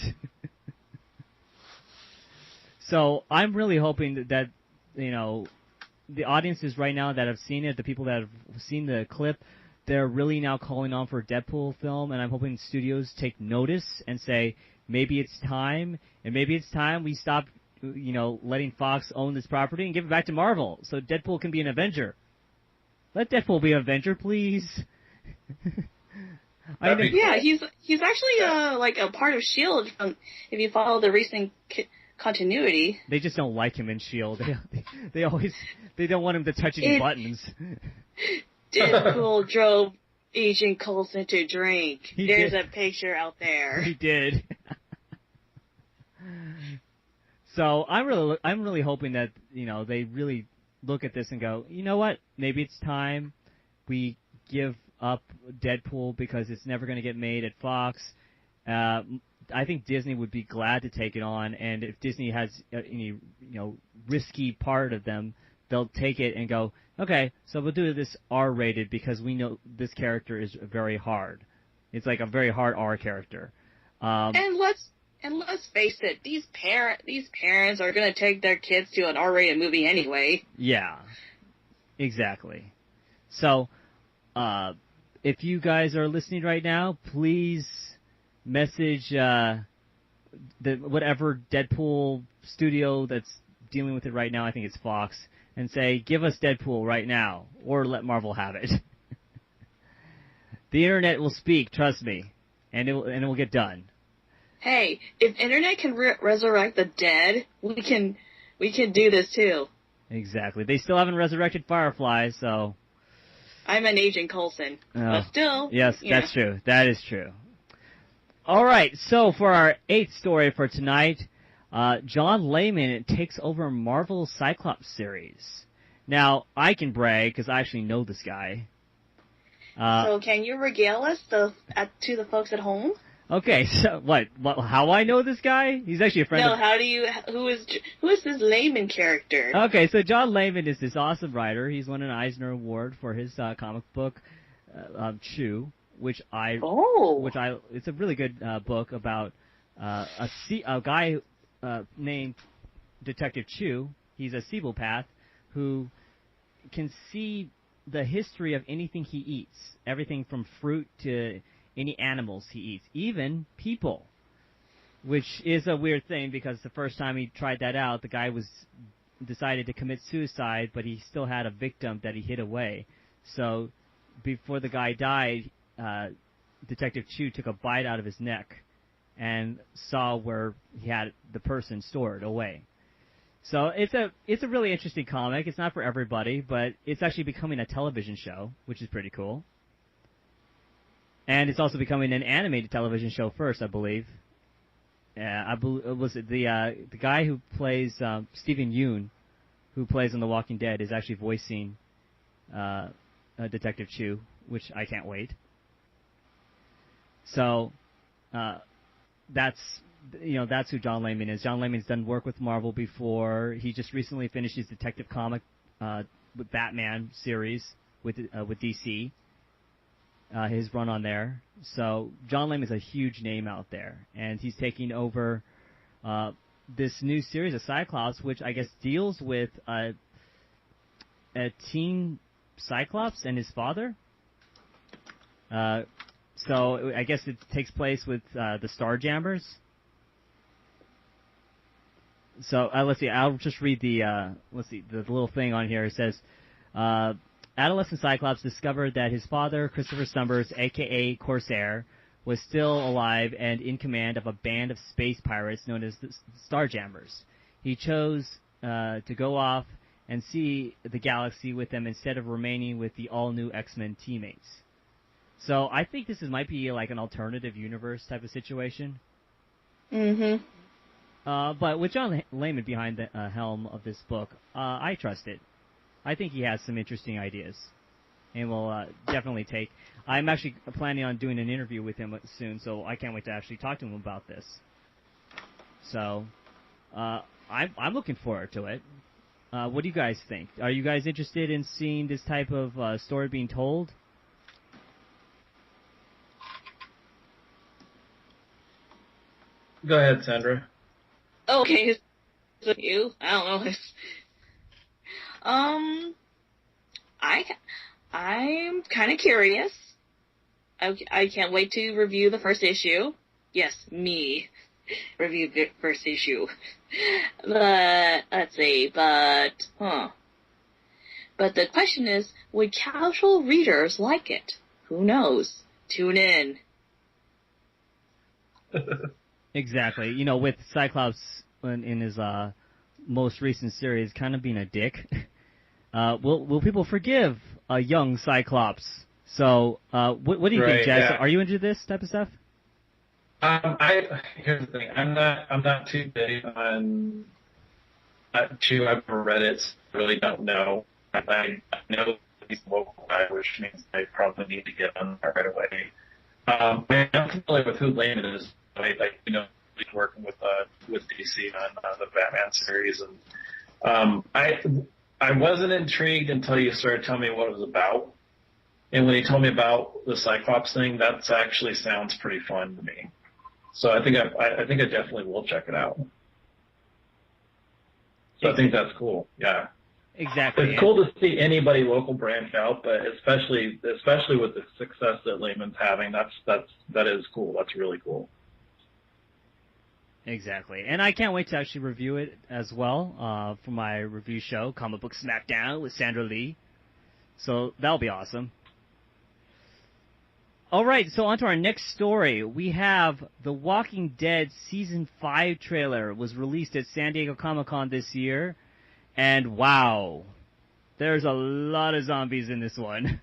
So I'm really hoping that the audiences right now that have seen it, the people that have seen the clip, they're really now calling on for a Deadpool film, and I'm hoping studios take notice and say, maybe it's time, and maybe it's time we stop, letting Fox own this property and give it back to Marvel, so Deadpool can be an Avenger. Let Deadpool be an Avenger, please. Yeah, he's actually a part of S.H.I.E.L.D. If you follow the recent continuity. They just don't like him in S.H.I.E.L.D. They don't want him to touch any buttons. Deadpool drove Agent Coulson to drink. There's a picture out there. He did. So I'm really hoping that they really look at this and go, you know what? Maybe it's time we give up Deadpool because it's never going to get made at Fox. I think Disney would be glad to take it on, and if Disney has any risky part of them, they'll take it and go, okay, so we'll do this R-rated because we know this character is very hard. It's like a very hard R character. And let's face it, these parents are going to take their kids to an R-rated movie anyway. Yeah, exactly. So, if you guys are listening right now, please message whatever Deadpool studio that's dealing with it right now. I think it's Fox, and say, give us Deadpool right now, or let Marvel have it. The internet will speak, trust me, and it will get done. Hey, if internet can resurrect the dead, we can do this too. Exactly. They still haven't resurrected Firefly, so. I'm an Agent Coulson, but still. Yes, that's true. That is true. All right, so for our 8th story for tonight, John Layman takes over Marvel Cyclops series. Now, I can brag because I actually know this guy. So can you regale us to the folks at home? Okay, so what? How I know this guy? He's actually a friend. No, of... who is this Layman character? Okay, so John Layman is this awesome writer. He's won an Eisner Award for his comic book, Chew, it's a really good book about a guy named Detective Chew. He's a ceebopath who can see the history of anything he eats, everything from fruit to any animals he eats, even people, which is a weird thing because the first time he tried that out, the guy decided to commit suicide, but he still had a victim that he hid away. So before the guy died, Detective Chew took a bite out of his neck and saw where he had the person stored away. So it's a really interesting comic. It's not for everybody, but it's actually becoming a television show, which is pretty cool. And it's also becoming an animated television show first, I believe. Was it the guy who plays Stephen Yeun, who plays on The Walking Dead, is actually voicing Detective Chew, which I can't wait. So that's who John Layman is. John Layman's done work with Marvel before. He just recently finished his Detective comic with Batman series with DC. His run on there. So John Layman is a huge name out there, and he's taking over this new series of Cyclops, which I guess deals with a teen Cyclops and his father. So I guess it takes place with the Starjammers. So let's see. I'll just read the little thing on here. It says, adolescent Cyclops discovered that his father, Christopher Summers, a.k.a. Corsair, was still alive and in command of a band of space pirates known as the Starjammers. He chose to go off and see the galaxy with them instead of remaining with the all-new X-Men teammates. So I think this might be like an alternative universe type of situation. Mm-hmm. But with John Layman behind the helm of this book, I trust it. I think he has some interesting ideas, and will definitely take. I'm actually planning on doing an interview with him soon, so I can't wait to actually talk to him about this. So, I'm looking forward to it. What do you guys think? Are you guys interested in seeing this type of story being told? Go ahead, Sandra. Okay, so you? I don't know. I'm kind of curious. I can't wait to review the first issue. Yes, me. Review the first issue. But, let's see, But the question is, would casual readers like it? Who knows? Tune in. Exactly. You know, with Cyclops in his most recent series kind of being a dick, will people forgive a young Cyclops? So, what do you think, Jess? Yeah. Are you into this type of stuff? Here's the thing. I'm not too big on Chew. I've never read it. So I really don't know. I know he's a local guy, which means I probably need to get on there right away. I'm familiar with who Layman is. He's working with DC on the Batman series, and I wasn't intrigued until you started telling me what it was about. And when you told me about the Cyclops thing, that actually sounds pretty fun to me. So I think I definitely will check it out. So I think that's cool. Yeah. Exactly. It's cool to see anybody local branch out, but especially with the success that Layman's having, that is cool. That's really cool. Exactly. And I can't wait to actually review it as well for my review show, Comic Book Smackdown with Sandra Lee. So that'll be awesome. All right, so on to our next story. We have The Walking Dead Season 5 trailer was released at San Diego Comic-Con this year. And wow, there's a lot of zombies in this one.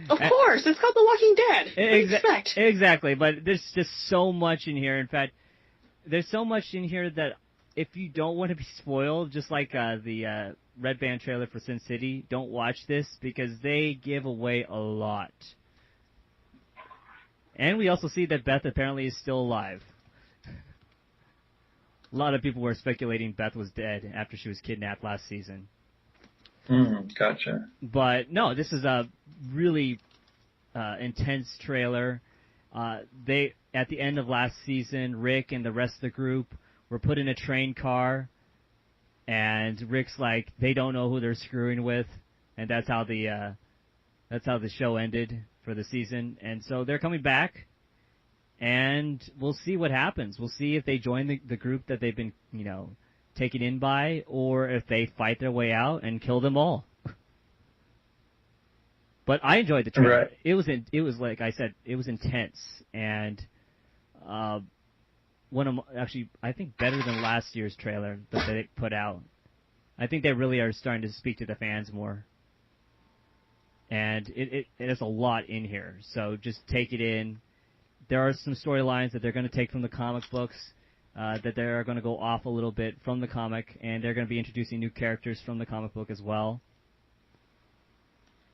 Of course, it's called The Walking Dead. Exactly, but there's just so much in here. In fact, there's so much in here that if you don't want to be spoiled, just like the Red Band trailer for Sin City, don't watch this because they give away a lot. And we also see that Beth apparently is still alive. A lot of people were speculating Beth was dead after she was kidnapped last season. Gotcha. But no, this is a really intense trailer. They at the end of last season, Rick and the rest of the group were put in a train car, and Rick's like they don't know who they're screwing with, and that's how the show ended for the season. And so they're coming back, and we'll see what happens. We'll see if they join the group that they've been taken in by, or if they fight their way out and kill them all. But I enjoyed the trailer. Right. It was like I said, it was intense, and I think better than last year's trailer that they put out. I think they really are starting to speak to the fans more, and it has a lot in here. So just take it in. There are some storylines that they're going to take from the comic books, that they're going to go off a little bit from the comic, and they're going to be introducing new characters from the comic book as well.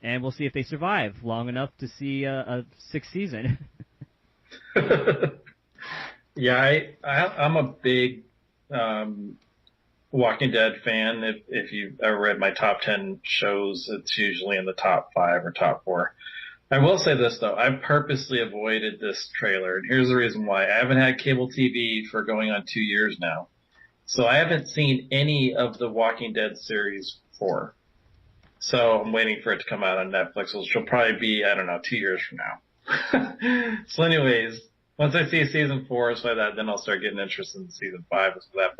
And we'll see if they survive long enough to see a sixth season. Yeah, I'm a big Walking Dead fan. If you've ever read my top 10 shows, it's usually in the top 5 or top 4. I will say this, though. I purposely avoided this trailer, and here's the reason why. I haven't had cable TV for going on 2 years now. So I haven't seen any of the Walking Dead series 4. So I'm waiting for it to come out on Netflix, which will probably be, 2 years from now. So anyways, once I see season 4 or so that, then I'll start getting interested in season 5 and so that.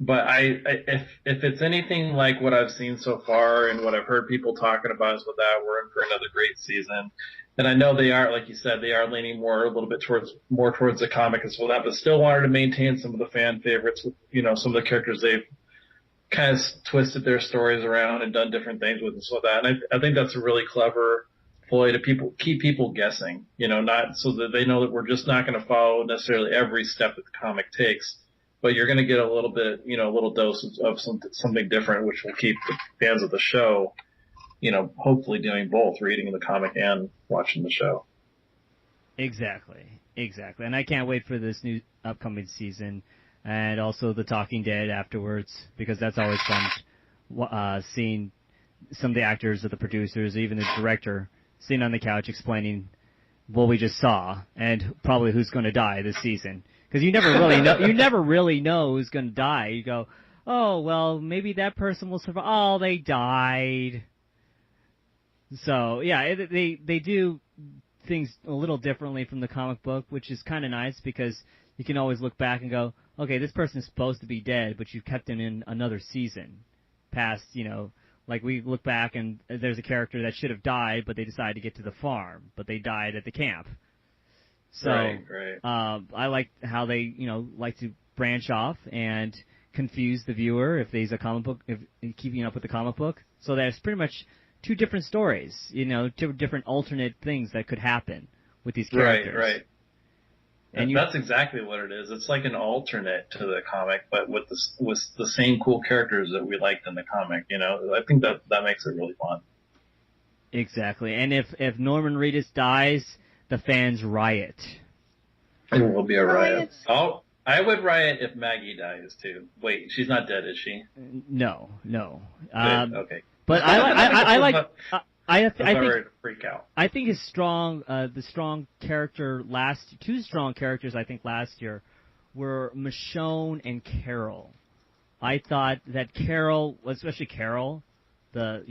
But if it's anything like what I've seen so far and what I've heard people talking about is with that, we're in for another great season. And I know they are, like you said, they are leaning a little bit towards the comic and so that, but still wanted to maintain some of the fan favorites with, some of the characters they've kind of twisted their stories around and done different things with and so that. And I think that's a really clever ploy to keep people guessing, not so that they know that we're just not going to follow necessarily every step that the comic takes, but you're going to get a little bit, a little dose of something different, which will keep the fans of the show, hopefully doing both, reading the comic and watching the show. Exactly. And I can't wait for this new upcoming season. And also The Talking Dead afterwards, because that's always fun, seeing some of the actors or the producers, even the director, sitting on the couch explaining what we just saw and probably who's going to die this season. Because you never really know. You never really know who's going to die. You go, oh well, maybe that person will survive. Oh, they died. So yeah, they do things a little differently from the comic book, which is kind of nice because you can always look back and go, okay, this person is supposed to be dead, but you've kept him in another season. Past, like we look back and there's a character that should have died, but they decided to get to the farm, but they died at the camp. So, right. I like how they, like to branch off and confuse the viewer if there's a comic book, if keeping up with the comic book. So there's pretty much two different stories, two different alternate things that could happen with these characters. Right. And that's exactly what it is. It's like an alternate to the comic, but with the same cool characters that we liked in the comic. I think that makes it really fun. Exactly. And if Norman Reedus dies, the fans riot. It will be a riot. Oh, I would riot if Maggie dies too. Wait, she's not dead, is she? No. Okay. But I like. I think freak out. I think his two strong characters I think last year were Michonne and Carol. I thought that Carol, especially Carol, the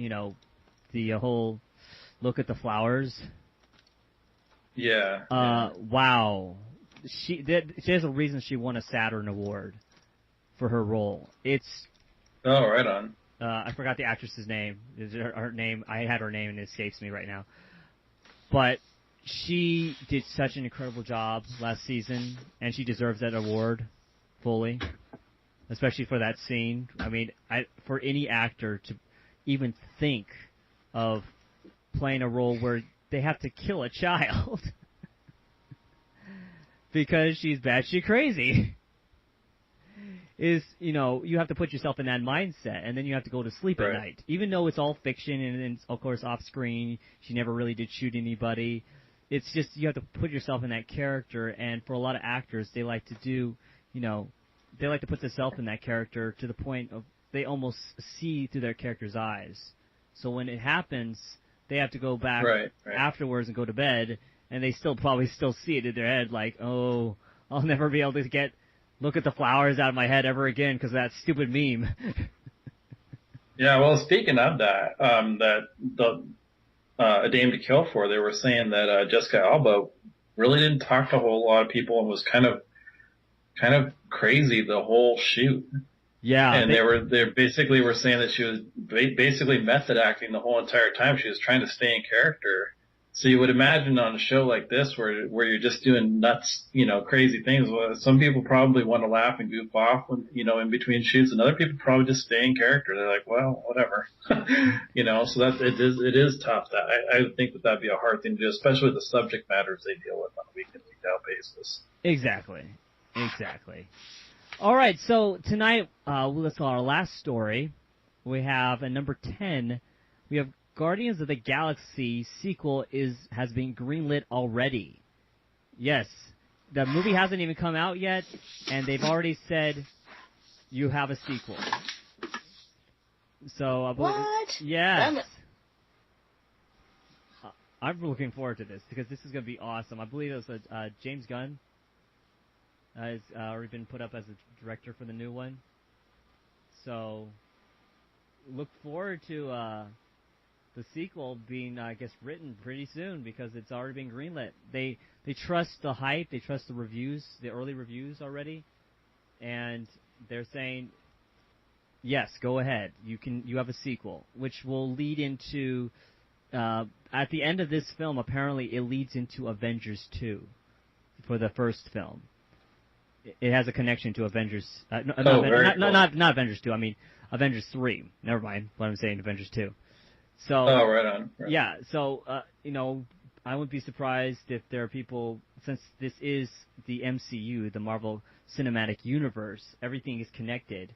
whole look at the flowers. Yeah. Wow. She has a reason she won a Saturn Award for her role. Oh, right on. I forgot the actress's name. Her name. I had her name and it escapes me right now. But she did such an incredible job last season, and she deserves that award fully, especially for that scene. I mean, for any actor to even think of playing a role where they have to kill a child because she's batshit crazy. You have to put yourself in that mindset, and then you have to go to sleep at night. Even though it's all fiction and of course off screen, she never really did shoot anybody. it's just you have to put yourself in that character, and for a lot of actors, they like to do, they like to put themselves in that character to the point of they almost see through their character's eyes. So when it happens, they have to go back afterwards and go to bed, and they probably still see it in their head, like, oh, I'll never be able to look at the flowers out of my head ever again because of that stupid meme. Yeah, well, speaking of that, A Dame to Kill For, they were saying that Jessica Alba really didn't talk to a whole lot of people and was kind of crazy the whole shoot. Yeah, and they basically were saying that she was basically method acting the whole entire time. She was trying to stay in character. So you would imagine on a show like this where you're just doing nuts, crazy things. Well, some people probably want to laugh and goof off when, in between shoots, and other people probably just stay in character. They're like, well, whatever, So that it is tough. That I would think that'd be a hard thing to do, especially with the subject matters they deal with on a week-in, week-out basis. Exactly. All right, so tonight, let's go our last story. We have at number 10, we have Guardians of the Galaxy sequel has been greenlit already. Yes, the movie hasn't even come out yet, and they've already said you have a sequel. So I believe, what? Yes. I'm looking forward to this because this is going to be awesome. I believe it was James Gunn has already been put up as a director for the new one. So look forward to the sequel being, I guess, written pretty soon because it's already been greenlit. They trust the hype, they trust the reviews, the early reviews already, and they're saying, yes, go ahead. You have a sequel, which will lead into at the end of this film. Apparently, it leads into Avengers 2 for the first film. It has a connection to Avengers. Not Avengers 2. I mean Avengers 3. Never mind. What I'm saying, Avengers 2. So, right on. Yeah, so, I wouldn't be surprised if there are people, since this is the MCU, the Marvel Cinematic Universe, everything is connected.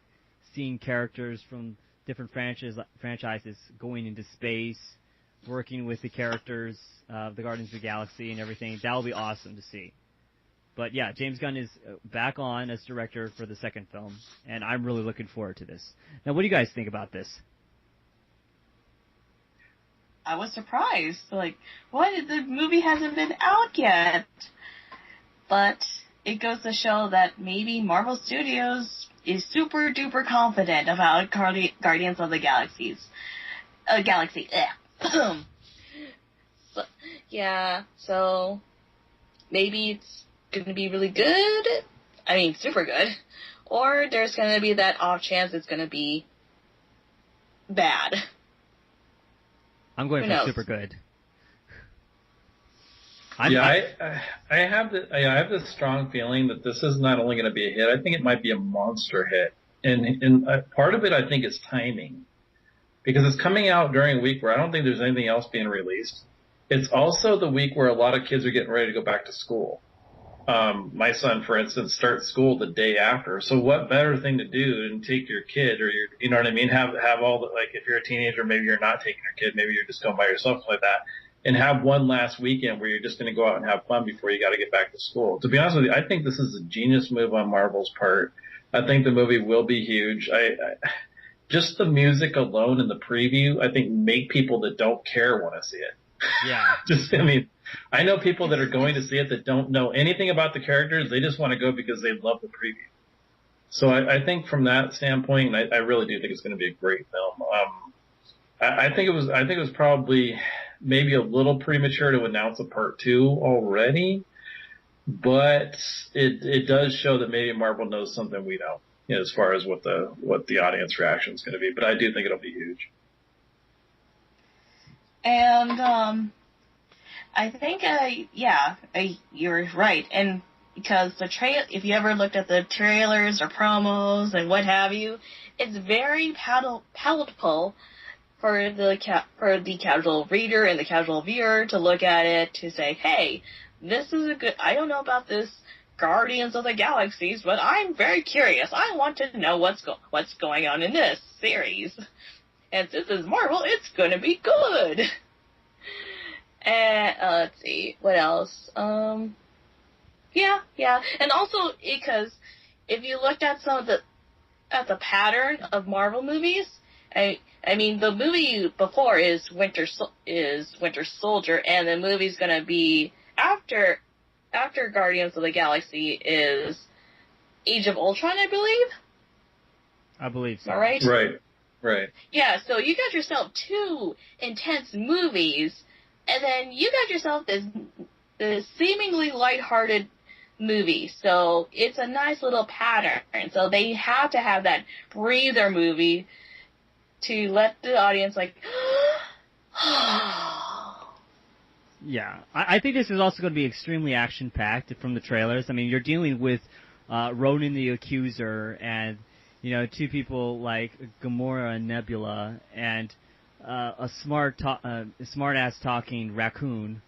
Seeing characters from different franchises going into space, working with the characters of the Guardians of the Galaxy and everything, that will be awesome to see. But yeah, James Gunn is back on as director for the second film, and I'm really looking forward to this. Now, what do you guys think about this? I was surprised. Like, what? The movie hasn't been out yet. But it goes to show that maybe Marvel Studios is super duper confident about Guardians of the Galaxy. So maybe it's going to be really good. I mean, super good. Or there's going to be that off chance it's going to be bad. I'm going for super good. I have this strong feeling that this is not only going to be a hit. I think it might be a monster hit, and part of it I think is timing, because it's coming out during a week where I don't think there's anything else being released. It's also the week where a lot of kids are getting ready to go back to school. My son, for instance, starts school the day after. So what better thing to do than take your kid or you know what I mean? Have all the, like, if you're a teenager, maybe you're not taking your kid, maybe you're just going by yourself like that, and have one last weekend where you're just going to go out and have fun before you got to get back to school. To be honest with you, I think this is a genius move on Marvel's part. I think the movie will be huge. Just the music alone and the preview, I think, make people that don't care want to see it. Yeah. I know people that are going to see it that don't know anything about the characters. They just want to go because they love the preview. So I think from that standpoint, I really do think it's going to be a great film. I think it was probably maybe a little premature to announce a part 2 already, but it does show that maybe Marvel knows something we don't, as far as what the audience reaction is going to be. But I do think it'll be huge. And I think, you're right. And because if you ever looked at the trailers or promos and what have you, it's very palatable for the casual reader and the casual viewer to look at it to say, hey, this is I don't know about this Guardians of the Galaxies, but I'm very curious. I want to know what's going on in this series. And since it's Marvel, it's going to be good. And let's see, what else? Yeah. And also, because if you looked at the pattern of Marvel movies, I mean, the movie before is Winter Soldier, and the movie's gonna be after Guardians of the Galaxy is Age of Ultron, I believe. I believe so. All right. Right. Yeah. So you got yourself 2 intense movies, and then you got yourself this seemingly lighthearted movie. So it's a nice little pattern. So they have to have that breather movie to let the audience Yeah, I think this is also going to be extremely action-packed from the trailers. I mean, you're dealing with Ronan the Accuser and, 2 people like Gamora and Nebula and a smart-ass talking raccoon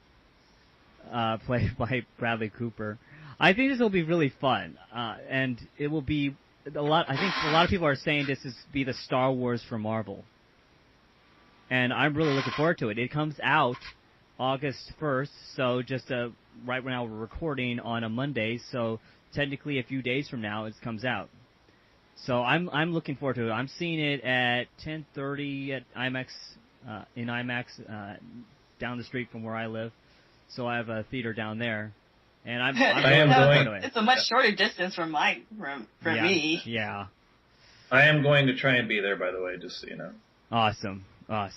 played by Bradley Cooper. I think this will be really fun, and it will be a lot. I think a lot of people are saying this is be the Star Wars for Marvel, and I'm really looking forward to it. It comes out August 1st, so just right now we're recording on a Monday, so technically a few days from now it comes out. So I'm looking forward to it. I'm seeing it at 10:30 at IMAX in IMAX down the street from where I live. So I have a theater down there, and I'm looking forward to it. It's a much shorter distance from me. Yeah. I am going to try and be there, by the way, just so you know. Awesome. I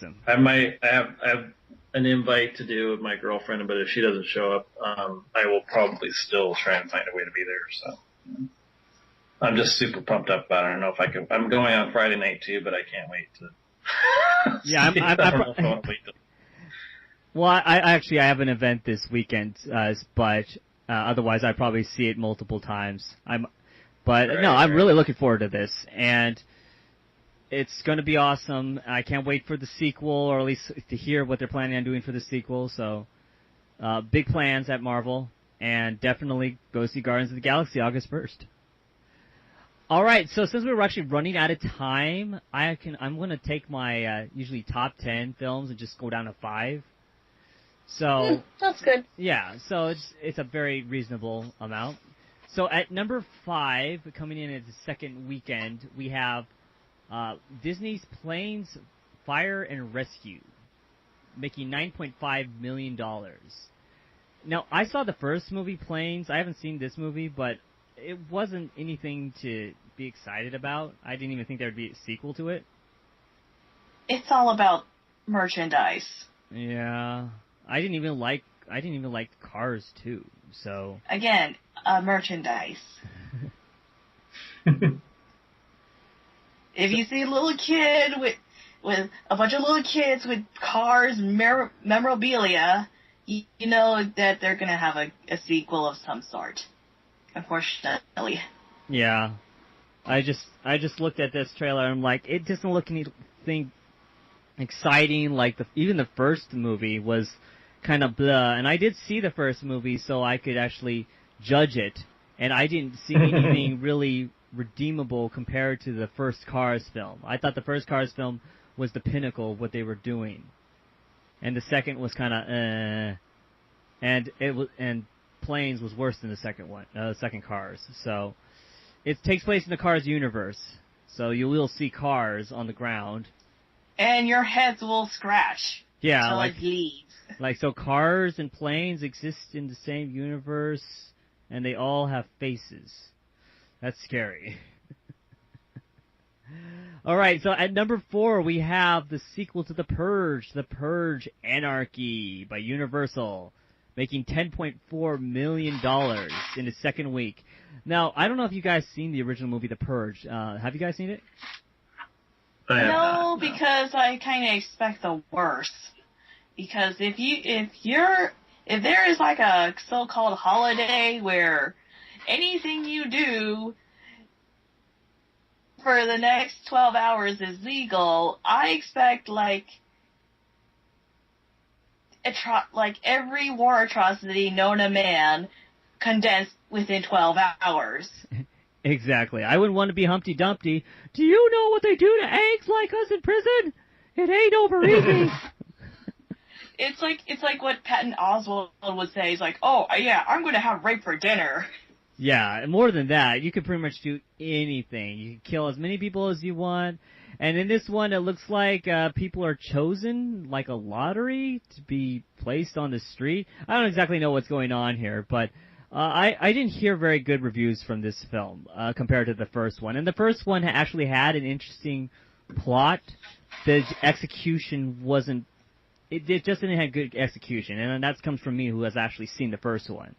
have an invite to do with my girlfriend, but if she doesn't show up, I will probably still try and find a way to be there. So I'm just super pumped up about it. I don't know if I can. I'm going on Friday night too, but I can't wait to. Yeah, Well, I have an event this weekend, but otherwise I'd probably see it multiple times. I'm really looking forward to this, and it's going to be awesome. I can't wait for the sequel, or at least to hear what they're planning on doing for the sequel. So, big plans at Marvel, and definitely go see Guardians of the Galaxy August 1st. All right, so since we're actually running out of time, I'm going to take my usually top 10 films and just go down to 5. So that's good. Yeah, so it's a very reasonable amount. So at number 5, coming in at the second weekend, we have Disney's Planes, Fire and Rescue, making $9.5 million. Now, I saw the first movie, Planes. I haven't seen this movie, but it wasn't anything to be excited about. I didn't even think there would be a sequel to it. It's all about merchandise. Yeah. I didn't even like Cars 2, so... Again, merchandise. If you see a little kid with a bunch of little kids with Cars memorabilia, you know that they're going to have a sequel of some sort. Unfortunately. Yeah. I just looked at this trailer and I'm like, it doesn't look anything exciting. Like even the first movie was kind of blah, and I did see the first movie so I could actually judge it, and I didn't see anything really redeemable compared to the first Cars film. I thought the first Cars film was the pinnacle of what they were doing, and the second was kind of and Planes was worse than the second one, second Cars. So it takes place in the Cars universe, so you will see cars on the ground, and your heads will scratch. Yeah, like leaves. So Cars and Planes exist in the same universe, and they all have faces. That's scary. All right, so at number 4, we have the sequel to The Purge Anarchy by Universal, making $10.4 million in its second week. Now, I don't know if you guys seen the original movie, The Purge. Have you guys seen it? No, because I kind of expect the worst. Because if there is like a so-called holiday where anything you do for the next 12 hours is legal, I expect like every war atrocity known to man condensed within 12 hours. Exactly. I wouldn't want to be Humpty Dumpty. Do you know what they do to eggs like us in prison? It ain't over easy. it's like what Patton Oswalt would say. He's like, oh yeah, I'm going to have rape for dinner. Yeah, more than that, you could pretty much do anything. You can kill as many people as you want. And in this one, it looks like people are chosen, like a lottery, to be placed on the street. I don't exactly know what's going on here, but I didn't hear very good reviews from this film compared to the first one. And the first one actually had an interesting plot. The execution wasn't... It just didn't have good execution, and that comes from me, who has actually seen the first one.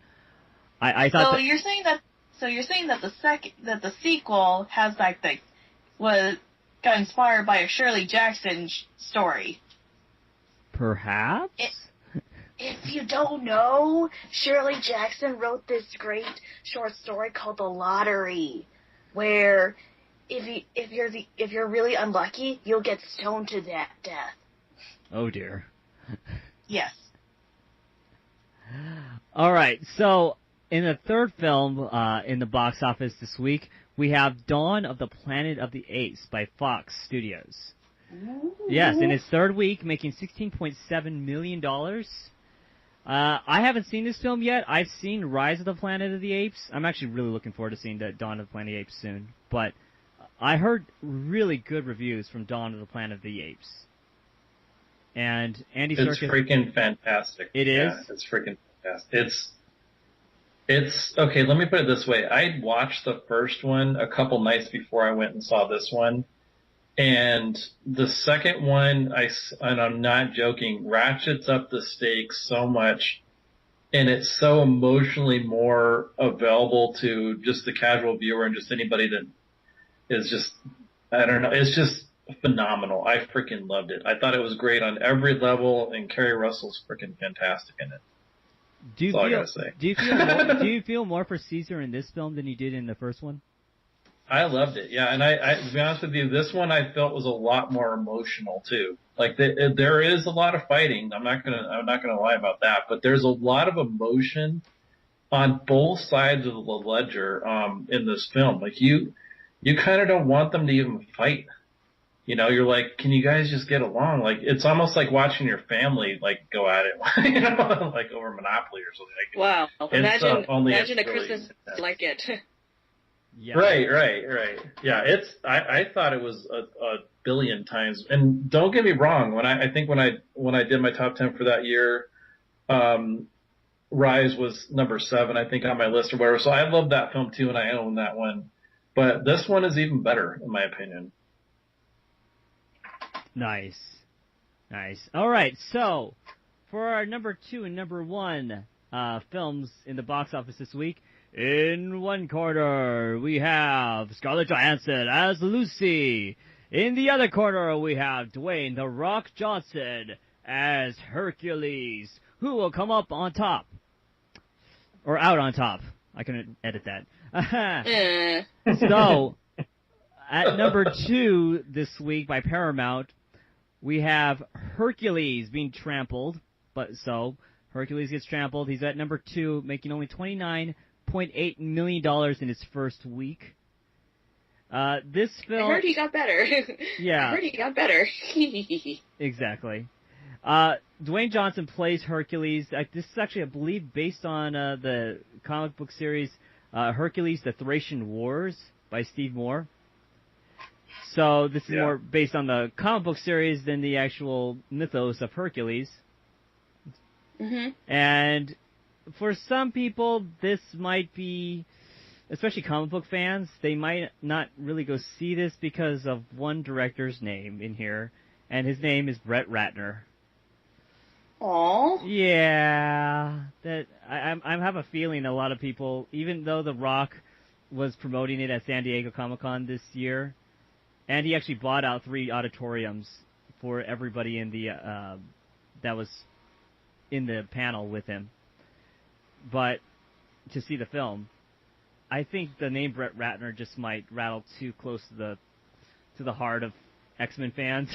I thought. You're saying that the sequel has got inspired by a Shirley Jackson story. Perhaps. If you don't know, Shirley Jackson wrote this great short story called The Lottery, where if you're really unlucky, you'll get stoned to death. Oh dear. Yes. All right, so in the third film in the box office this week, we have Dawn of the Planet of the Apes by Fox Studios. Ooh. Yes, in its third week, making $16.7 million. I haven't seen this film yet. I've seen Rise of the Planet of the Apes. I'm actually really looking forward to seeing the Dawn of the Planet of the Apes soon. But I heard really good reviews from Dawn of the Planet of the Apes. And Andy Serkis... It's freaking fantastic. It is? Yeah, it's freaking fantastic. It's okay, let me put it this way. I watched the first one a couple nights before I went and saw this one. And the second one, and I'm not joking, ratchets up the stakes so much. And it's so emotionally more available to just the casual viewer and just anybody that is just, I don't know, it's just phenomenal. I freaking loved it. I thought it was great on every level, and Kerry Russell's freaking fantastic in it. That's all I gotta say. Do you feel more for Caesar in this film than you did in the first one? I loved it, yeah. And I to be honest with you, this one I felt was a lot more emotional too. Like there is a lot of fighting. I'm not gonna lie about that, but there's a lot of emotion on both sides of the ledger in this film. Like you kind of don't want them to even fight. You know, you're like, can you guys just get along? Like, it's almost like watching your family, like, go at it, you know, like over Monopoly or something. Wow. Imagine a really Christmas like it. Yeah. Right. Yeah, I thought it was a billion times. And don't get me wrong, when I did my top 10 for that year, Rise was number 7, I think, on my list or whatever. So I love that film too, and I own that one. But this one is even better, in my opinion. Nice. All right, so for our number 2 and number 1 films in the box office this week, in one corner we have Scarlett Johansson as Lucy. In the other corner we have Dwayne "The Rock" Johnson as Hercules. Who will come up on top? Or out on top. I can edit that. So, at number 2 this week by Paramount, we have Hercules being trampled. Hercules gets trampled. He's at number 2, making only $29.8 million in his first week. This film... I heard he got better. Yeah. I heard he got better. Exactly. Dwayne Johnson plays Hercules. This is actually, I believe, based on the comic book series Hercules, The Thracian Wars by Steve Moore. So this is more based on the comic book series than the actual mythos of Hercules. Mm-hmm. And for some people, this might be, especially comic book fans, they might not really go see this because of one director's name in here, and his name is Brett Ratner. Aww. Yeah, that I have a feeling a lot of people, even though The Rock was promoting it at San Diego Comic-Con this year, and he actually bought out 3 auditoriums for everybody in the that was in the panel with him. But to see the film, I think the name Brett Ratner just might rattle too close to the heart of X-Men fans.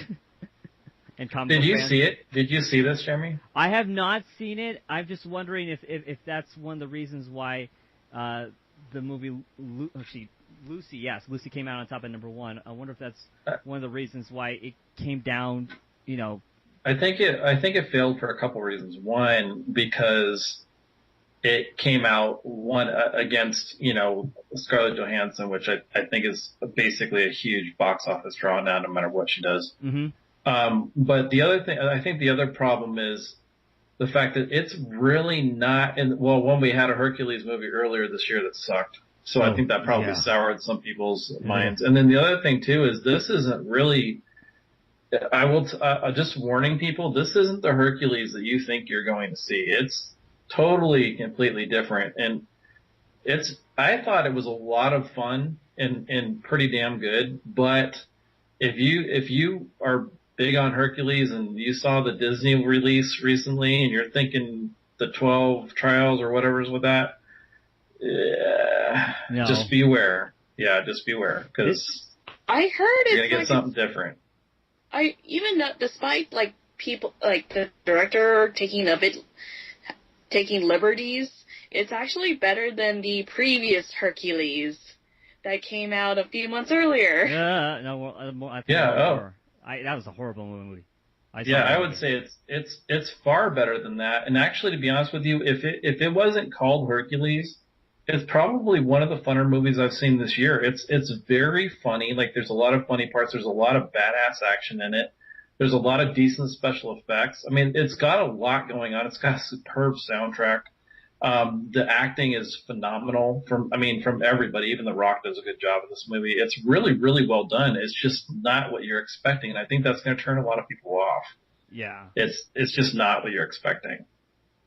And comic book fans. See it? Did you see this, Jeremy? I have not seen it. I'm just wondering if that's one of the reasons why the movie Lucy, Lucy came out on top at number 1. I wonder if that's one of the reasons why it came down, I think it failed for a couple reasons. One, because it came out against, Scarlett Johansson, which I think is basically a huge box office draw now, no matter what she does. Mm-hmm. But the other thing, I think the other problem is the fact that it's really not. One, we had a Hercules movie earlier this year that sucked, so I think that probably soured some people's minds. And then the other thing too is this isn't really. I will just warning people. This isn't the Hercules that you think you're going to see. It's totally, completely different, and I thought it was a lot of fun and pretty damn good. But if you are big on Hercules and you saw the Disney release recently and you're thinking the 12 trials or whatever's with that, just beware. Yeah, just beware, because I heard you're gonna get something different. I even know, despite people the director taking liberties, it's actually better than the previous Hercules that came out a few months earlier. I think that was a horrible movie. I would say it's far better than that. And actually, to be honest with you, if it wasn't called Hercules, it's probably one of the funner movies I've seen this year. It's very funny. There's a lot of funny parts. There's a lot of badass action in it. There's a lot of decent special effects. I mean, it's got a lot going on. It's got a superb soundtrack. The acting is phenomenal from everybody. Even The Rock does a good job in this movie. It's really, really well done. It's just not what you're expecting, and I think that's going to turn a lot of people off. Yeah. It's just not what you're expecting.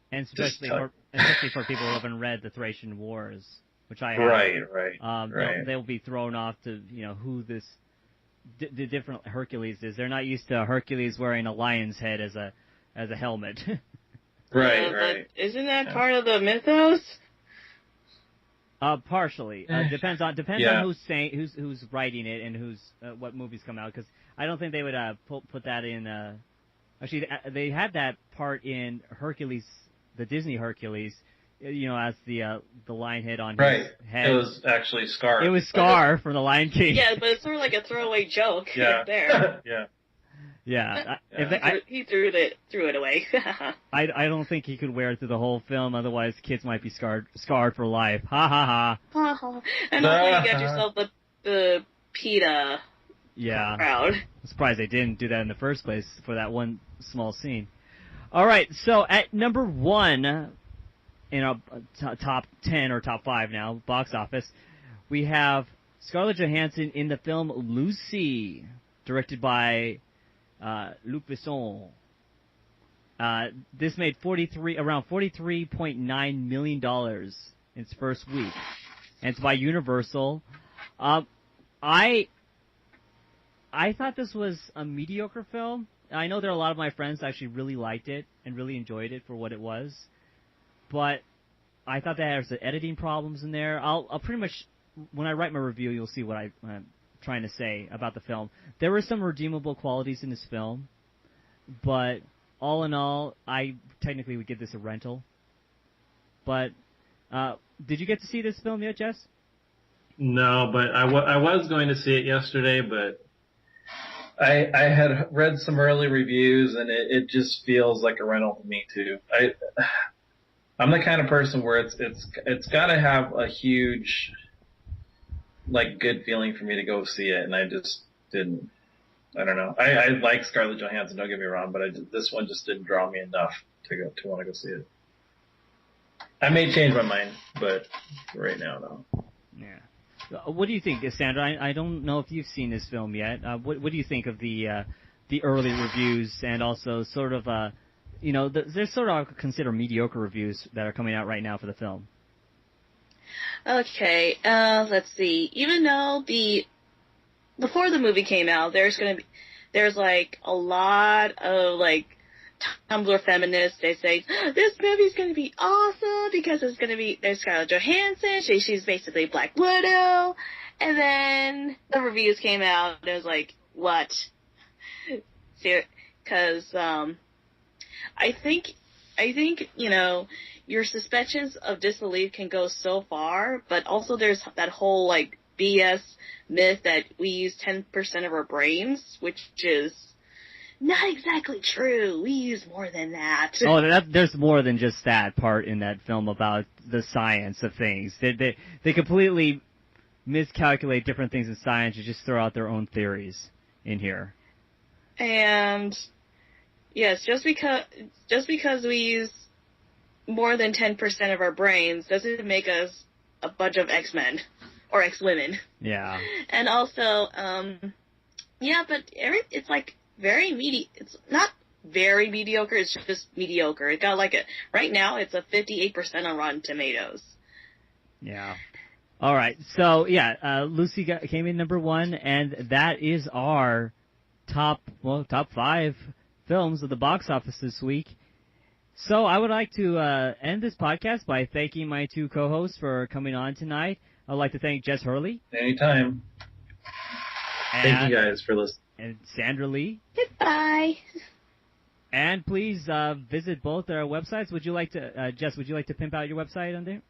And especially for people who haven't read the Thracian Wars, which I have. Right. They'll be thrown off to who this the different Hercules is. They're not used to Hercules wearing a lion's head as a helmet. Right. But isn't that part of the mythos? Partially. Depends on who's writing it and who's what movies come out. Because I don't think they would put that in. Actually, they had that part in Hercules, the Disney Hercules. As the lion head on his head. It was actually Scar. It was Scar from the Lion King. Yeah, but it's sort of like a throwaway joke there. He threw it away. I don't think he could wear it through the whole film. Otherwise, kids might be scarred for life. Ha ha ha. And also, you got yourself the PETA crowd. I'm surprised they didn't do that in the first place for that one small scene. All right, so at number 1 in our top 10 or top 5 now, box office, we have Scarlett Johansson in the film Lucy, directed by Luc Besson. This made around $43.9 million in its first week, and it's by Universal. I thought this was a mediocre film. I know there are a lot of my friends that actually really liked it and really enjoyed it for what it was, but I thought that there was editing problems in there. I'll pretty much, when I write my review, you'll see what I'm trying to say about the film. There were some redeemable qualities in this film, but all in all, I technically would give this a rental. But did you get to see this film yet, Jess? No, but I was going to see it yesterday, but I had read some early reviews, and it just feels like a rental to me too. I'm the kind of person where it's got to have a huge good feeling for me to go see it, and I just didn't. I don't know. I like Scarlett Johansson, don't get me wrong, but this one just didn't draw me enough to want to go see it. I may change my mind, but right now, no. Yeah. What do you think, Sandra? I don't know if you've seen this film yet. What do you think of the early reviews and also sort of there's sort of considered mediocre reviews that are coming out right now for the film? Okay, let's see. Even though before the movie came out, there's a lot of Tumblr feminists. They say this movie's gonna be awesome because there's Scarlett Johansson. She's basically Black Widow. And then the reviews came out and it was like, what? Because I think your suspicions of disbelief can go so far, but also there's that whole BS myth that we use 10% of our brains, which is not exactly true. We use more than that. Oh, there's more than just that part in that film about the science of things. They completely miscalculate different things in science and just throw out their own theories in here. And yes, just because we use more than 10% of our brains doesn't make us a bunch of X-Men or X-women. Yeah. And also, yeah, but it's like it's not very mediocre, it's just mediocre. It got right now it's a 58% on Rotten Tomatoes. Yeah. All right. So, yeah, Lucy came in number 1, and that is our top 5 films of the box office this week. So I would like to end this podcast by thanking my 2 co-hosts for coming on tonight. I'd like to thank Jess Hurley. Anytime. Thank you guys for listening. And Sandra Lee. Goodbye. And please visit both our websites. Would you like to, Jess, would you like to pimp out your website on there?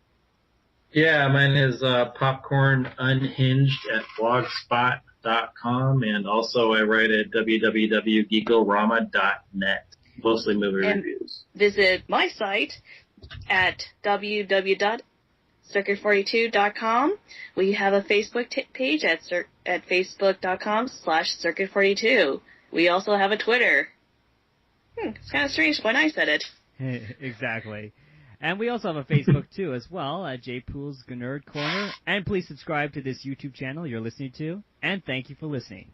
Yeah, mine is Popcorn Unhinged at blogspot.com, and also I write at www.geekorama.net, mostly movie reviews. Visit my site at www.circuit42.com. We have a Facebook page at facebook.com/circuit42. We also have a Twitter. It's kind of strange when I said it. Exactly. And we also have a Facebook, too, as well, at JPOOL's GNERD Corner. And please subscribe to this YouTube channel you're listening to. And thank you for listening.